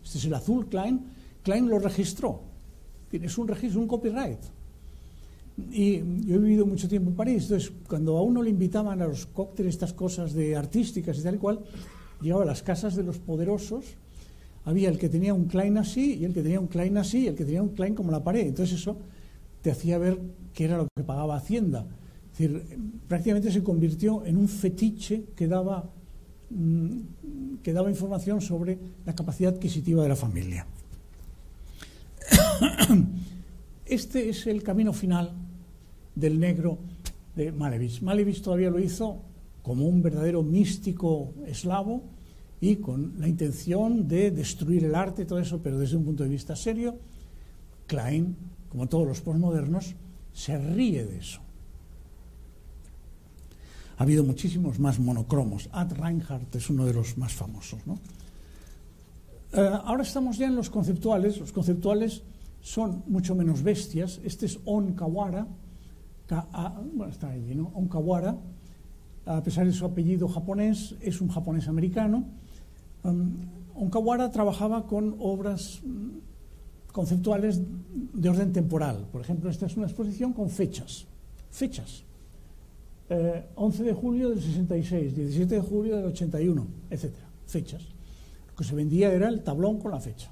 este es el azul Klein. Klein lo registró, es un registro, un copyright. Y yo he vivido mucho tiempo en París, entonces cuando a uno le invitaban a los cócteles, estas cosas de artísticas y tal y cual, llegaba a las casas de los poderosos, había el que tenía un Klein así, y el que tenía un Klein así, y el que tenía un Klein como la pared. Entonces eso te hacía ver qué era lo que pagaba Hacienda. Es decir, prácticamente se convirtió en un fetiche que daba información sobre la capacidad adquisitiva de la familia. Este es el camino final del negro de Malevich. Malevich todavía lo hizo como un verdadero místico eslavo y con la intención de destruir el arte y todo eso, pero desde un punto de vista serio. Klein, como todos los posmodernos, se ríe de eso. Ha habido muchísimos más monocromos. Ad Reinhardt es uno de los más famosos, ¿no? Ahora estamos ya en los conceptuales. Los conceptuales son mucho menos bestias. Este es Onkawara, bueno, está ahí, ¿no? Onkawara, a pesar de su apellido japonés, es un japonés americano. Onkawara trabajaba con obras conceptuales de orden temporal. Por ejemplo, esta es una exposición con fechas. 11 de julio del 66, 17 de julio del 81, etcétera. Fechas. Lo que se vendía era el tablón con la fecha.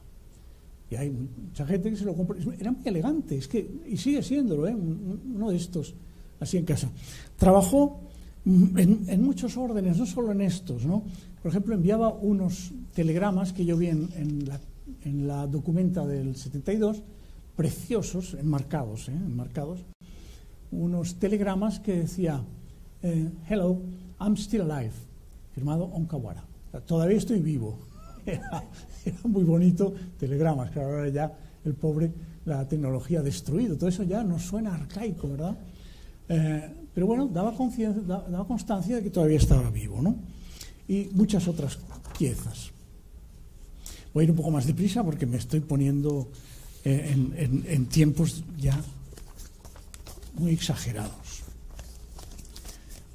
Y hay mucha gente que se lo compra. Era muy elegante, y sigue siéndolo, uno de estos, así en casa. Trabajó en muchos órdenes, no solo en estos, ¿no? Por ejemplo, enviaba unos telegramas que yo vi en la documenta del 72, preciosos, enmarcados, unos telegramas que decía hello, I'm still alive, firmado Onkawara. O sea, todavía estoy vivo. Era muy bonito, telegramas, claro, ahora ya el pobre, la tecnología ha destruido, todo eso ya nos suena arcaico, ¿verdad? Pero bueno, daba constancia de que todavía estaba vivo, ¿no? Y muchas otras piezas. Voy a ir un poco más deprisa porque me estoy poniendo en tiempos ya muy exagerados.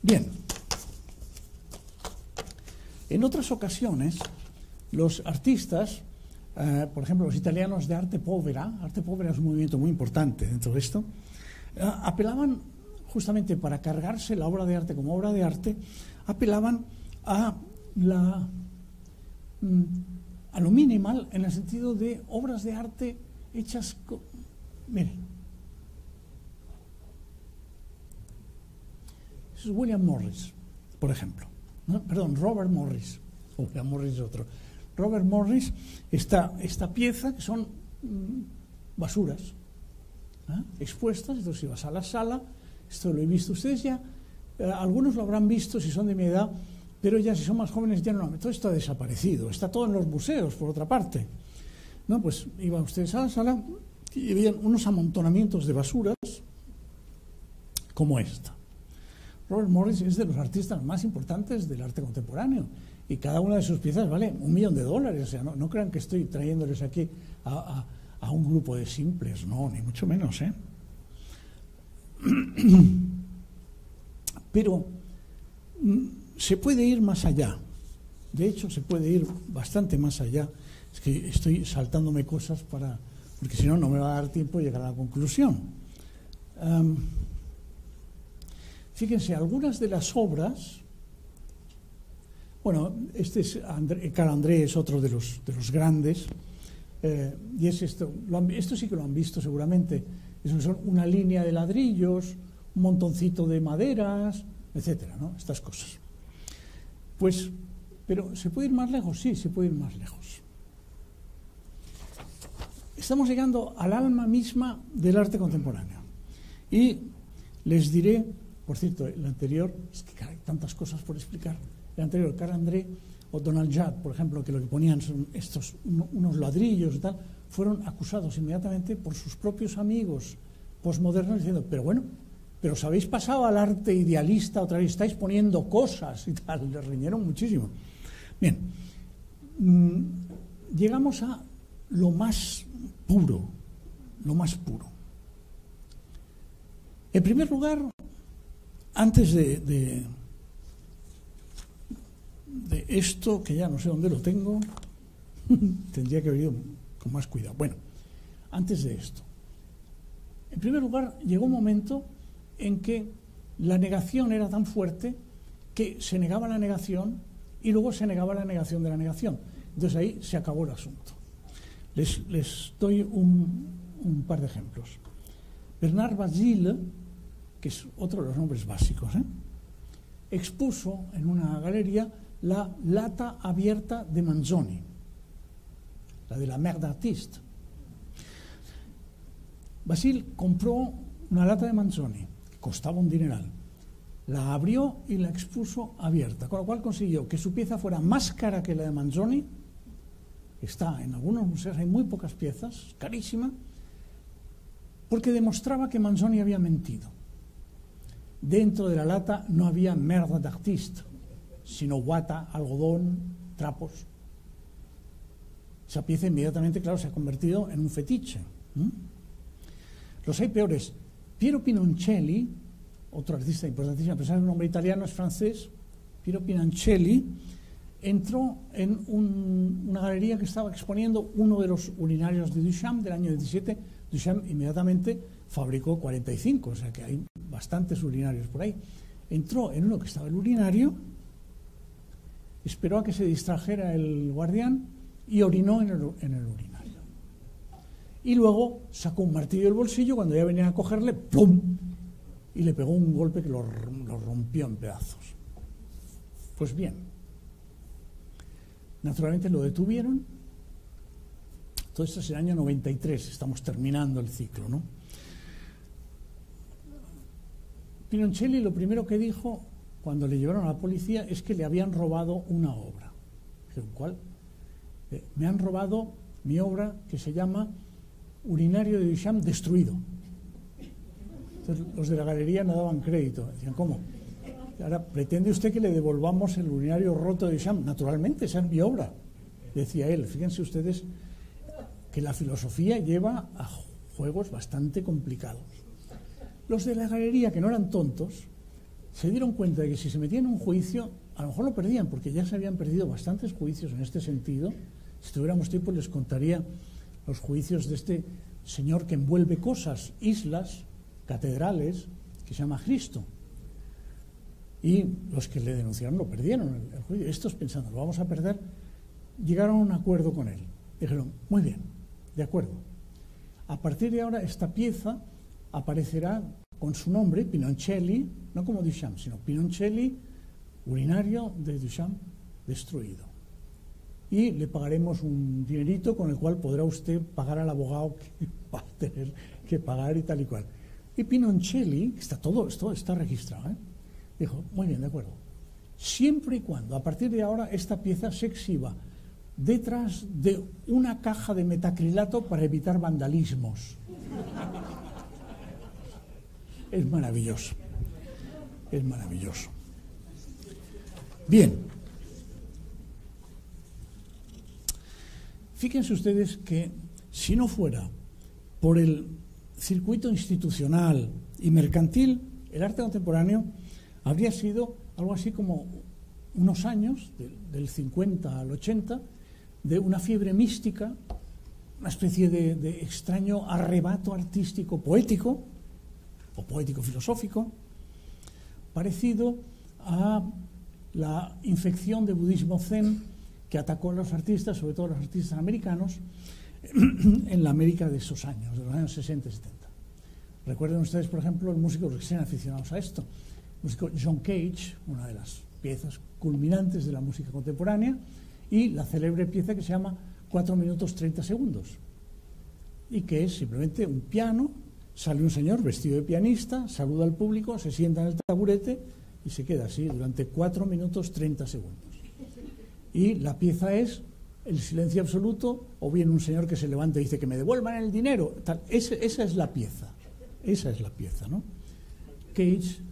Bien. En otras ocasiones, los artistas, por ejemplo, los italianos de arte povera es un movimiento muy importante dentro de esto, apelaban justamente para cargarse la obra de arte como obra de arte, apelaban a lo minimal en el sentido de obras de arte hechas con... Miren, eso es William Morris, por ejemplo. ¿No? Perdón, Robert Morris. William Morris es otro. Robert Morris, esta pieza, que son basuras expuestas. Entonces, si vas a la sala, esto lo he visto ustedes ya, algunos lo habrán visto si son de mi edad, pero ya si son más jóvenes ya no. Todo esto ha desaparecido, está todo en los museos, por otra parte. No, pues iban ustedes a la sala y veían unos amontonamientos de basuras como esta. Robert Morris es de los artistas más importantes del arte contemporáneo y cada una de sus piezas vale $1 millón. O sea, no crean que estoy trayéndoles aquí a un grupo de simples, no, ni mucho menos, ¿eh? Pero se puede ir más allá. De hecho, se puede ir bastante más allá. Es que estoy saltándome cosas porque si no, no me va a dar tiempo de llegar a la conclusión. Fíjense, algunas de las obras, bueno, este es Carl André, es otro de los grandes, y es esto sí que lo han visto seguramente, son una línea de ladrillos, un montoncito de maderas, etcétera, ¿no? Estas cosas. Pues, pero ¿se puede ir más lejos? Sí, se puede ir más lejos. Estamos llegando al alma misma del arte contemporáneo. Y les diré, por cierto, el anterior, es que hay tantas cosas por explicar, el anterior, Carl André o Donald Judd, por ejemplo, que lo que ponían son estos, unos ladrillos y tal, fueron acusados inmediatamente por sus propios amigos posmodernos diciendo, pero bueno, pero os habéis pasado al arte idealista otra vez, estáis poniendo cosas y tal, les riñeron muchísimo. Bien, llegamos a lo más puro, lo más puro. En primer lugar, antes de esto, que ya no sé dónde lo tengo, tendría que haber ido con más cuidado. Bueno, antes de esto, en primer lugar, llegó un momento en que la negación era tan fuerte que se negaba la negación y luego se negaba la negación de la negación. Entonces ahí se acabó el asunto. Les doy un par de ejemplos. Bernard Basile, que es otro de los nombres básicos, expuso en una galería la lata abierta de Manzoni, la de la Mère d'Artiste. Basile compró una lata de Manzoni, que costaba un dineral, la abrió y la expuso abierta, con lo cual consiguió que su pieza fuera más cara que la de Manzoni. Está en algunos museos, hay muy pocas piezas, carísima, porque demostraba que Manzoni había mentido. Dentro de la lata no había merde d'artiste, sino guata, algodón, trapos. Esa pieza inmediatamente, claro, se ha convertido en un fetiche. Los hay peores. Piero Pinoncelli, otro artista importantísimo, a pesar de un nombre italiano, es francés. Piero Pinoncelli entró en una galería que estaba exponiendo uno de los urinarios de Duchamp del año 17. Duchamp inmediatamente fabricó 45, o sea que hay bastantes urinarios por ahí. Entró en uno que estaba el urinario, esperó a que se distrajera el guardián y orinó en el urinario. Y luego sacó un martillo del bolsillo, cuando ya venían a cogerle, ¡plum!, y le pegó un golpe que lo rompió en pedazos. Pues bien, naturalmente lo detuvieron. Todo esto es el año 93, estamos terminando el ciclo, ¿no? Pinoncelli lo primero que dijo cuando le llevaron a la policía es que le habían robado una obra. ¿Cuál? Me han robado mi obra que se llama Urinario de Duchamp destruido. Entonces, los de la galería no daban crédito. Decían, ¿cómo? Ahora, ¿pretende usted que le devolvamos el urinario roto de Duchamp? Naturalmente, esa es mi obra, decía él. Fíjense ustedes que la filosofía lleva a juegos bastante complicados. Los de la galería, que no eran tontos, se dieron cuenta de que si se metían en un juicio, a lo mejor lo perdían, porque ya se habían perdido bastantes juicios en este sentido. Si tuviéramos tiempo les contaría los juicios de este señor que envuelve cosas, islas, catedrales, que se llama Cristo. Y los que le denunciaron lo perdieron el juicio. Estos, pensando, lo vamos a perder, llegaron a un acuerdo con él. Dijeron, muy bien, de acuerdo. A partir de ahora esta pieza aparecerá con su nombre, Pinoncelli, no como Duchamp, sino Pinoncelli, urinario de Duchamp destruido. Y le pagaremos un dinerito con el cual podrá usted pagar al abogado que va a tener que pagar y tal y cual. Y Pinoncelli, todo está registrado, dijo, muy bien, de acuerdo. Siempre y cuando, a partir de ahora, esta pieza se exhiba detrás de una caja de metacrilato para evitar vandalismos. Es maravilloso. Es maravilloso. Bien. Fíjense ustedes que si no fuera por el circuito institucional y mercantil, el arte contemporáneo habría sido algo así como unos años, del 50 al 80, de una fiebre mística, una especie de extraño arrebato artístico poético, o poético-filosófico, parecido a la infección de budismo zen que atacó a los artistas, sobre todo a los artistas americanos, en la América de esos años, de los años 60 y 70. Recuerden ustedes, por ejemplo, los músicos que sean aficionados a esto. El músico John Cage, una de las piezas culminantes de la música contemporánea, y la célebre pieza que se llama 4 minutos 30 segundos, y que es simplemente un piano. Sale un señor vestido de pianista, saluda al público, se sienta en el taburete y se queda así durante 4 minutos 30 segundos. Y la pieza es el silencio absoluto, o bien un señor que se levanta y dice que me devuelvan el dinero. Tal. Esa es la pieza. Esa es la pieza, ¿no? Cage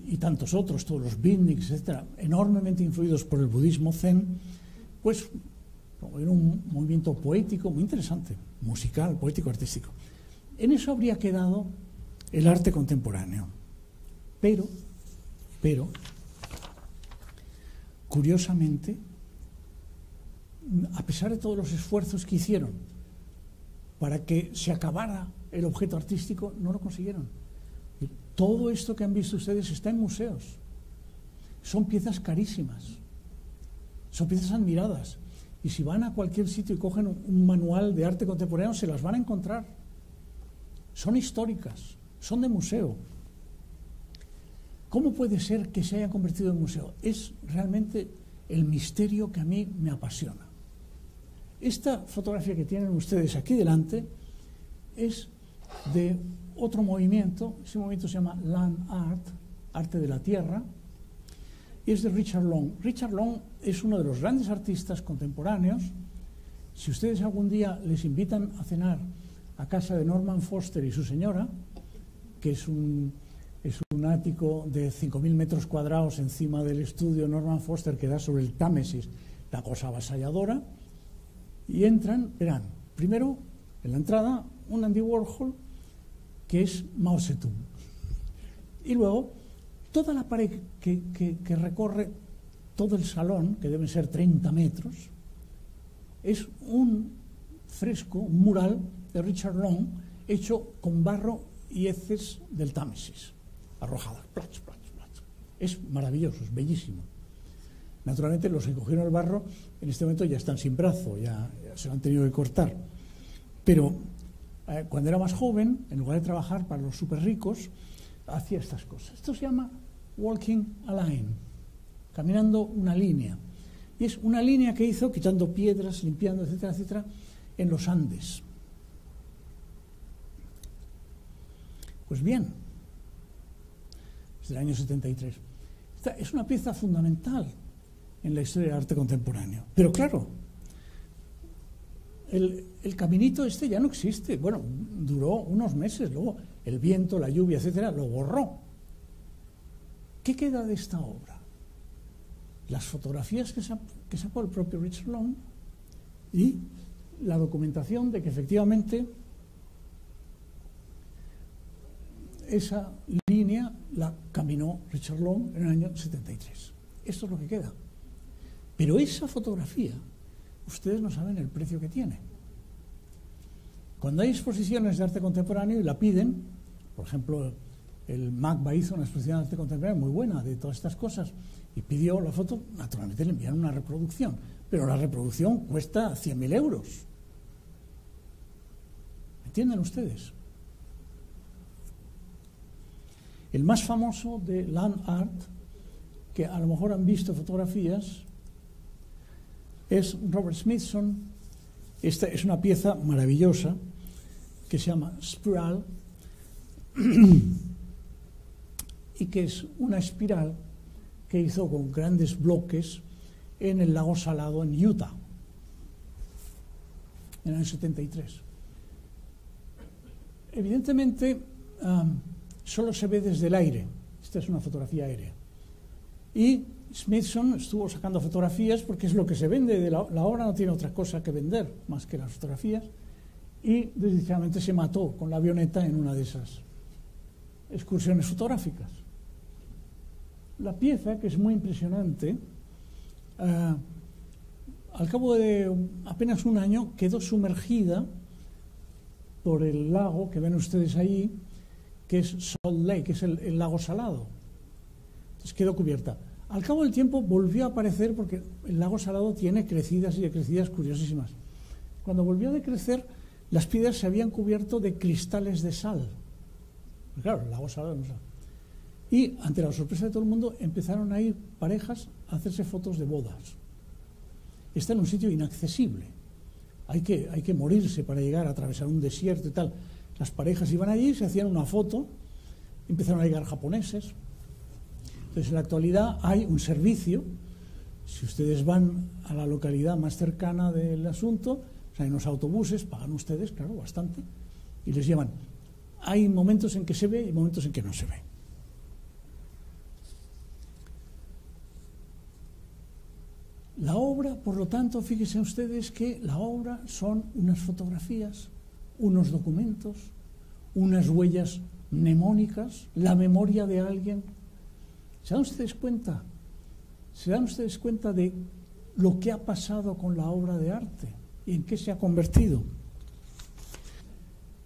y tantos otros, todos los beatniks, etcétera, enormemente influidos por el budismo zen, pues era un movimiento poético muy interesante, musical, poético, artístico. En eso habría quedado el arte contemporáneo. Pero, curiosamente, a pesar de todos los esfuerzos que hicieron para que se acabara el objeto artístico, no lo consiguieron. Todo esto que han visto ustedes está en museos. Son piezas carísimas, son piezas admiradas. Y si van a cualquier sitio y cogen un manual de arte contemporáneo, se las van a encontrar. Son históricas, son de museo. ¿Cómo puede ser que se hayan convertido en museo? Es realmente el misterio que a mí me apasiona. Esta fotografía que tienen ustedes aquí delante es de otro movimiento. Ese movimiento se llama Land Art, arte de la tierra, y es de Richard Long. Richard Long es uno de los grandes artistas contemporáneos. Si ustedes algún día les invitan a cenar a casa de Norman Foster y su señora, que es un ático de 5.000 metros cuadrados encima del estudio Norman Foster que da sobre el Támesis, la cosa avasalladora, y entran, verán, primero en la entrada un Andy Warhol que es Mao Zedong, y luego toda la pared que recorre todo el salón, que deben ser 30 metros, es un fresco, un mural de Richard Long hecho con barro y heces del Támesis, arrojadas. Es maravilloso, es bellísimo. Naturalmente los que cogieron el barro en este momento ya están sin brazo, ya se lo han tenido que cortar. Pero cuando era más joven, en lugar de trabajar para los súper ricos, hacía estas cosas. Esto se llama walking a line, caminando una línea. Y es una línea que hizo quitando piedras, limpiando, etcétera, etcétera, en los Andes. Pues bien, desde el año 73. Esta es una pieza fundamental en la historia del arte contemporáneo. Pero claro, el caminito este ya no existe. Bueno, duró unos meses, luego el viento, la lluvia, etcétera, lo borró. ¿Qué queda de esta obra? Las fotografías que sacó el propio Richard Long y la documentación de que efectivamente esa línea la caminó Richard Long en el año 73. Esto es lo que queda. Pero esa fotografía, ustedes no saben el precio que tiene. Cuando hay exposiciones de arte contemporáneo y la piden, por ejemplo, el MACBA hizo una exposición de arte contemporáneo muy buena de todas estas cosas y pidió la foto, naturalmente le envían una reproducción, pero la reproducción cuesta 100.000 euros. ¿Entienden ustedes? El más famoso de Land Art, que a lo mejor han visto fotografías, es Robert Smithson. Esta es una pieza maravillosa que se llama Spiral y que es una espiral que hizo con grandes bloques en el lago Salado en Utah en el año 73. Evidentemente solo se ve desde el aire. Esta es una fotografía aérea. Y Smithson estuvo sacando fotografías porque es lo que se vende de la obra, no tiene otra cosa que vender más que las fotografías, y desgraciadamente se mató con la avioneta en una de esas excursiones fotográficas. La pieza, que es muy impresionante, al cabo de apenas un año quedó sumergida por el lago que ven ustedes ahí, que es Salt Lake, que es el lago Salado. Entonces quedó cubierta. Al cabo del tiempo volvió a aparecer porque el lago Salado tiene crecidas y decrecidas curiosísimas. Cuando volvió a decrecer, las piedras se habían cubierto de cristales de sal. Pero claro, el lago Salado no sal. Y ante la sorpresa de todo el mundo empezaron a ir parejas a hacerse fotos de bodas. Está en un sitio inaccesible. Hay que morirse para llegar a atravesar un desierto y tal. Las parejas iban allí, se hacían una foto, empezaron a llegar japoneses. Entonces, en la actualidad hay un servicio. Si ustedes van a la localidad más cercana del asunto, hay unos autobuses, pagan ustedes, claro, bastante, y les llevan. Hay momentos en que se ve y momentos en que no se ve. La obra, por lo tanto, fíjense ustedes que la obra son unas fotografías, unos documentos, unas huellas mnemónicas, la memoria de alguien. ¿Se dan ustedes cuenta? ¿Se dan ustedes cuenta de lo que ha pasado con la obra de arte y en qué se ha convertido?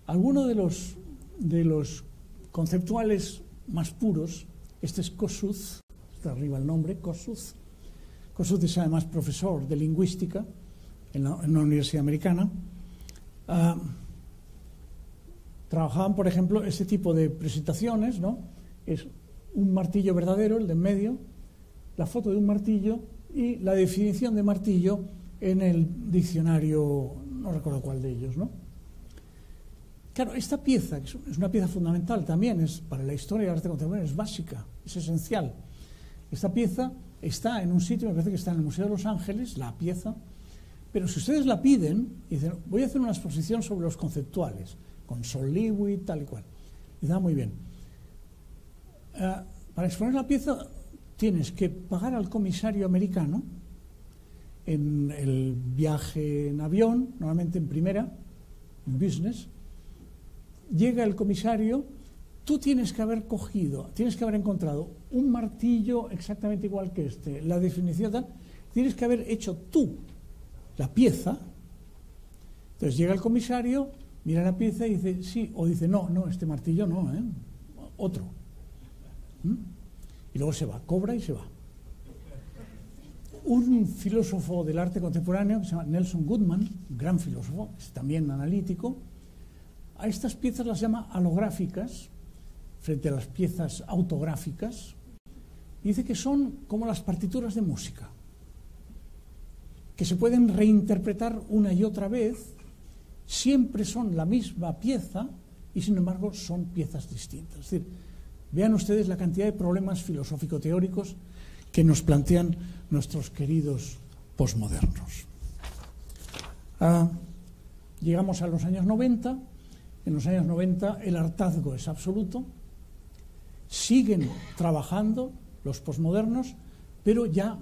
Algunos de los conceptuales más puros, este es Kossuth, está arriba el nombre, Kossuth. Kossuth es además profesor de lingüística en una universidad americana. Trabajaban, por ejemplo, este tipo de presentaciones, ¿no? Es un martillo verdadero, el de en medio, la foto de un martillo y la definición de martillo en el diccionario, no recuerdo cuál de ellos, ¿no? Claro, esta pieza, que es una pieza fundamental también, es para la historia del arte contemporáneo, es básica, es esencial. Esta pieza está en un sitio, me parece que está en el Museo de Los Ángeles, la pieza, pero si ustedes la piden y dicen, voy a hacer una exposición sobre los conceptuales, con Sol Lewitt, tal y cual, y da muy bien. Para exponer la pieza tienes que pagar al comisario americano en el viaje en avión, normalmente en primera, en business. Llega el comisario, tú tienes que haber encontrado un martillo exactamente igual que este, la definición tal, tienes que haber hecho tú la pieza. Entonces llega el comisario, mira la pieza y dice sí, o dice no, este martillo no, otro. Y luego se va, cobra y se va. Un filósofo del arte contemporáneo que se llama Nelson Goodman, gran filósofo, es también analítico, a estas piezas las llama halográficas frente a las piezas autográficas, y dice que son como las partituras de música, que se pueden reinterpretar una y otra vez, siempre son la misma pieza y sin embargo son piezas distintas. Es decir, vean ustedes la cantidad de problemas filosófico-teóricos que nos plantean nuestros queridos posmodernos. Llegamos a los años 90. En los años 90 el hartazgo es absoluto. Siguen trabajando los posmodernos, pero ya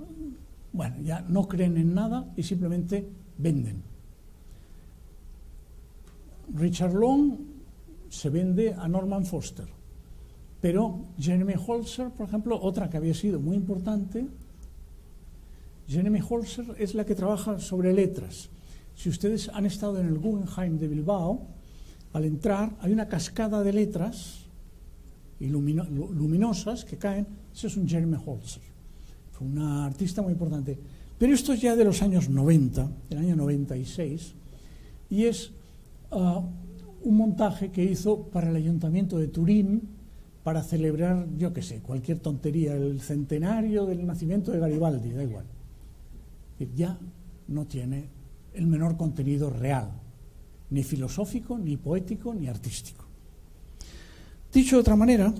no creen en nada y simplemente venden. Richard Long se vende a Norman Foster, pero Jeremy Holzer, por ejemplo, otra que había sido muy importante, Jeremy Holzer es la que trabaja sobre letras. Si ustedes han estado en el Guggenheim de Bilbao, al entrar hay una cascada de letras luminosas que caen. Ese es un Jeremy Holzer, fue una artista muy importante. Pero esto es ya de los años 90, del año 96, y es un montaje que hizo para el Ayuntamiento de Turín para celebrar, yo qué sé, cualquier tontería, el centenario del nacimiento de Garibaldi, da igual. Ya no tiene el menor contenido real, ni filosófico, ni poético, ni artístico. Dicho de otra manera,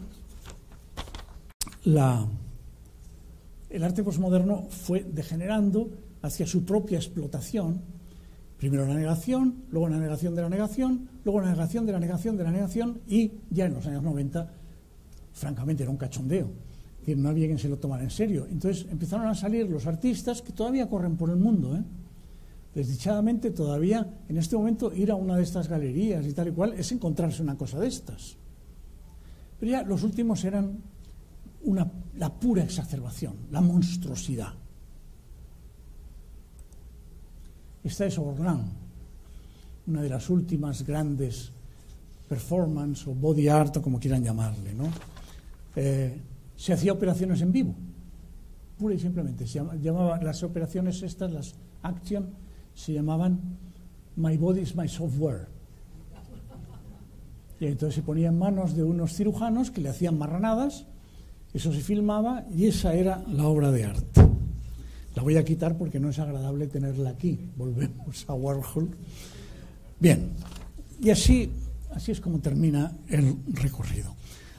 el arte posmoderno fue degenerando hacia su propia explotación. Primero la negación, luego la negación de la negación, luego la negación de la negación de la negación, y ya en los años 90, francamente, era un cachondeo. Es decir, no había quien se lo tomara en serio. Entonces empezaron a salir los artistas que todavía corren por el mundo, Desdichadamente, todavía en este momento ir a una de estas galerías y tal y cual es encontrarse una cosa de estas. Pero ya los últimos eran la pura exacerbación, la monstruosidad. Esta es Orlan, una de las últimas grandes performance o body art o como quieran llamarle, ¿no? Se hacía operaciones en vivo, pura y simplemente. Se llamaba las operaciones estas, las action, se llamaban My Body is My Software. Y entonces se ponía en manos de unos cirujanos que le hacían marranadas, eso se filmaba y esa era la obra de arte. La voy a quitar porque no es agradable tenerla aquí. Volvemos a Warhol. Bien, y así es como termina el recorrido.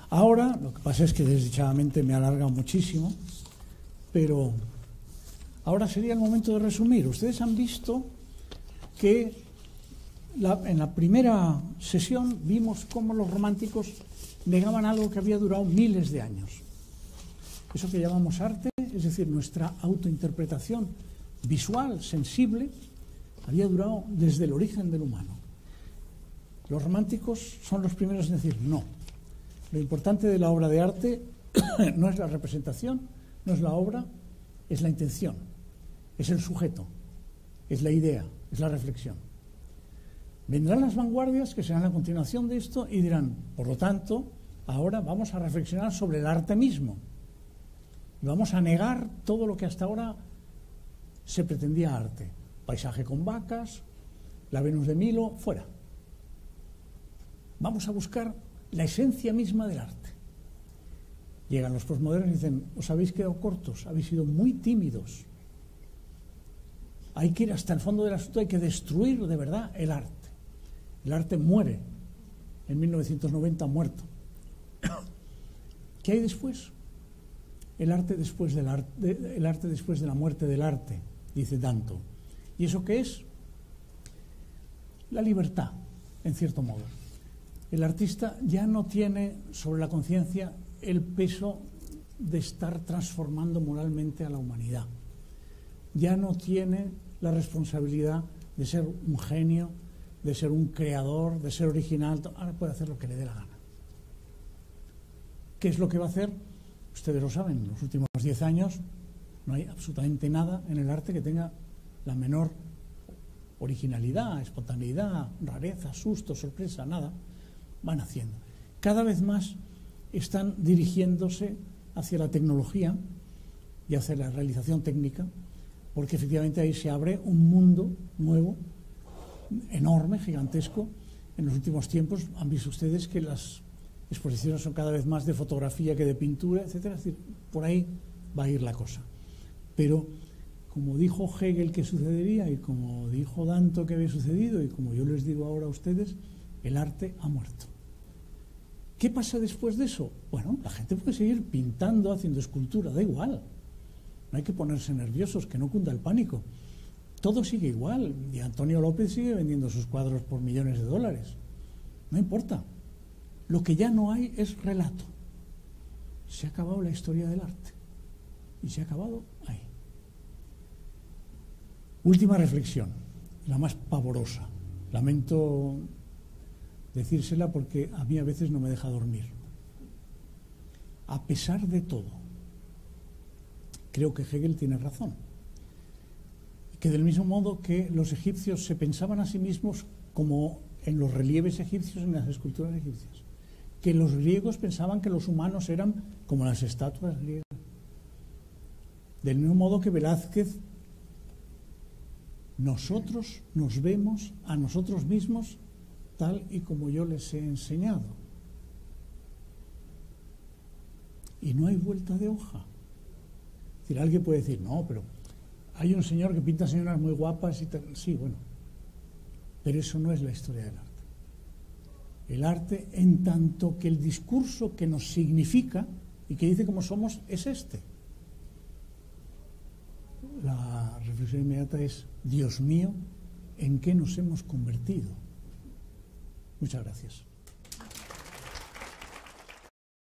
Ahora, lo que pasa es que desdichadamente me alarga muchísimo, pero ahora sería el momento de resumir. Ustedes han visto que en la primera sesión vimos cómo los románticos negaban algo que había durado miles de años. Eso que llamamos arte, es decir, nuestra autointerpretación visual, sensible, había durado desde el origen del humano. Los románticos son los primeros en decir no. Lo importante de la obra de arte no es la representación, no es la obra, es la intención, es el sujeto, es la idea, es la reflexión. Vendrán las vanguardias que serán la continuación de esto y dirán, por lo tanto, ahora vamos a reflexionar sobre el arte mismo. Y vamos a negar todo lo que hasta ahora se pretendía arte. Paisaje con vacas, la Venus de Milo, fuera. Vamos a buscar la esencia misma del arte. Llegan los posmodernos y dicen, os habéis quedado cortos, habéis sido muy tímidos. Hay que ir hasta el fondo del asunto, hay que destruir de verdad el arte. El arte muere. En 1990 ha muerto. ¿Qué hay después? El arte después del arte, el arte después de la muerte del arte, dice Danto. ¿Y eso qué es? La libertad, en cierto modo. El artista ya no tiene sobre la conciencia el peso de estar transformando moralmente a la humanidad. Ya no tiene la responsabilidad de ser un genio, de ser un creador, de ser original. Ahora puede hacer lo que le dé la gana. ¿Qué es lo que va a hacer? Ustedes lo saben, en los últimos 10 años no hay absolutamente nada en el arte que tenga la menor originalidad, espontaneidad, rareza, susto, sorpresa, nada. Van haciendo. Cada vez más están dirigiéndose hacia la tecnología y hacia la realización técnica, porque efectivamente ahí se abre un mundo nuevo, enorme, gigantesco. En los últimos tiempos han visto ustedes que las exposiciones son cada vez más de fotografía que de pintura, etcétera. Es decir, por ahí va a ir la cosa. Pero como dijo Hegel que sucedería y como dijo Danto que había sucedido y como yo les digo ahora a ustedes, el arte ha muerto. ¿Qué pasa después de eso? Bueno, la gente puede seguir pintando, haciendo escultura, da igual. No hay que ponerse nerviosos, que no cunda el pánico. Todo sigue igual y Antonio López sigue vendiendo sus cuadros por millones de dólares. No importa. Lo que ya no hay es relato. Se ha acabado la historia del arte. Y se ha acabado ahí. Última reflexión, la más pavorosa. Lamento decírsela porque a mí a veces no me deja dormir. A pesar de todo, creo que Hegel tiene razón. Que del mismo modo que los egipcios se pensaban a sí mismos como en los relieves egipcios, en las esculturas egipcias, que los griegos pensaban que los humanos eran como las estatuas griegas. Del mismo modo que Velázquez, nosotros nos vemos a nosotros mismos tal y como yo les he enseñado. Y no hay vuelta de hoja. Es decir, alguien puede decir, no, pero hay un señor que pinta señoras muy guapas y tal. Sí, bueno, pero eso no es la historia del arte. El arte, en tanto que el discurso que nos significa y que dice cómo somos, es este. La reflexión inmediata es, Dios mío, ¿en qué nos hemos convertido? Muchas gracias.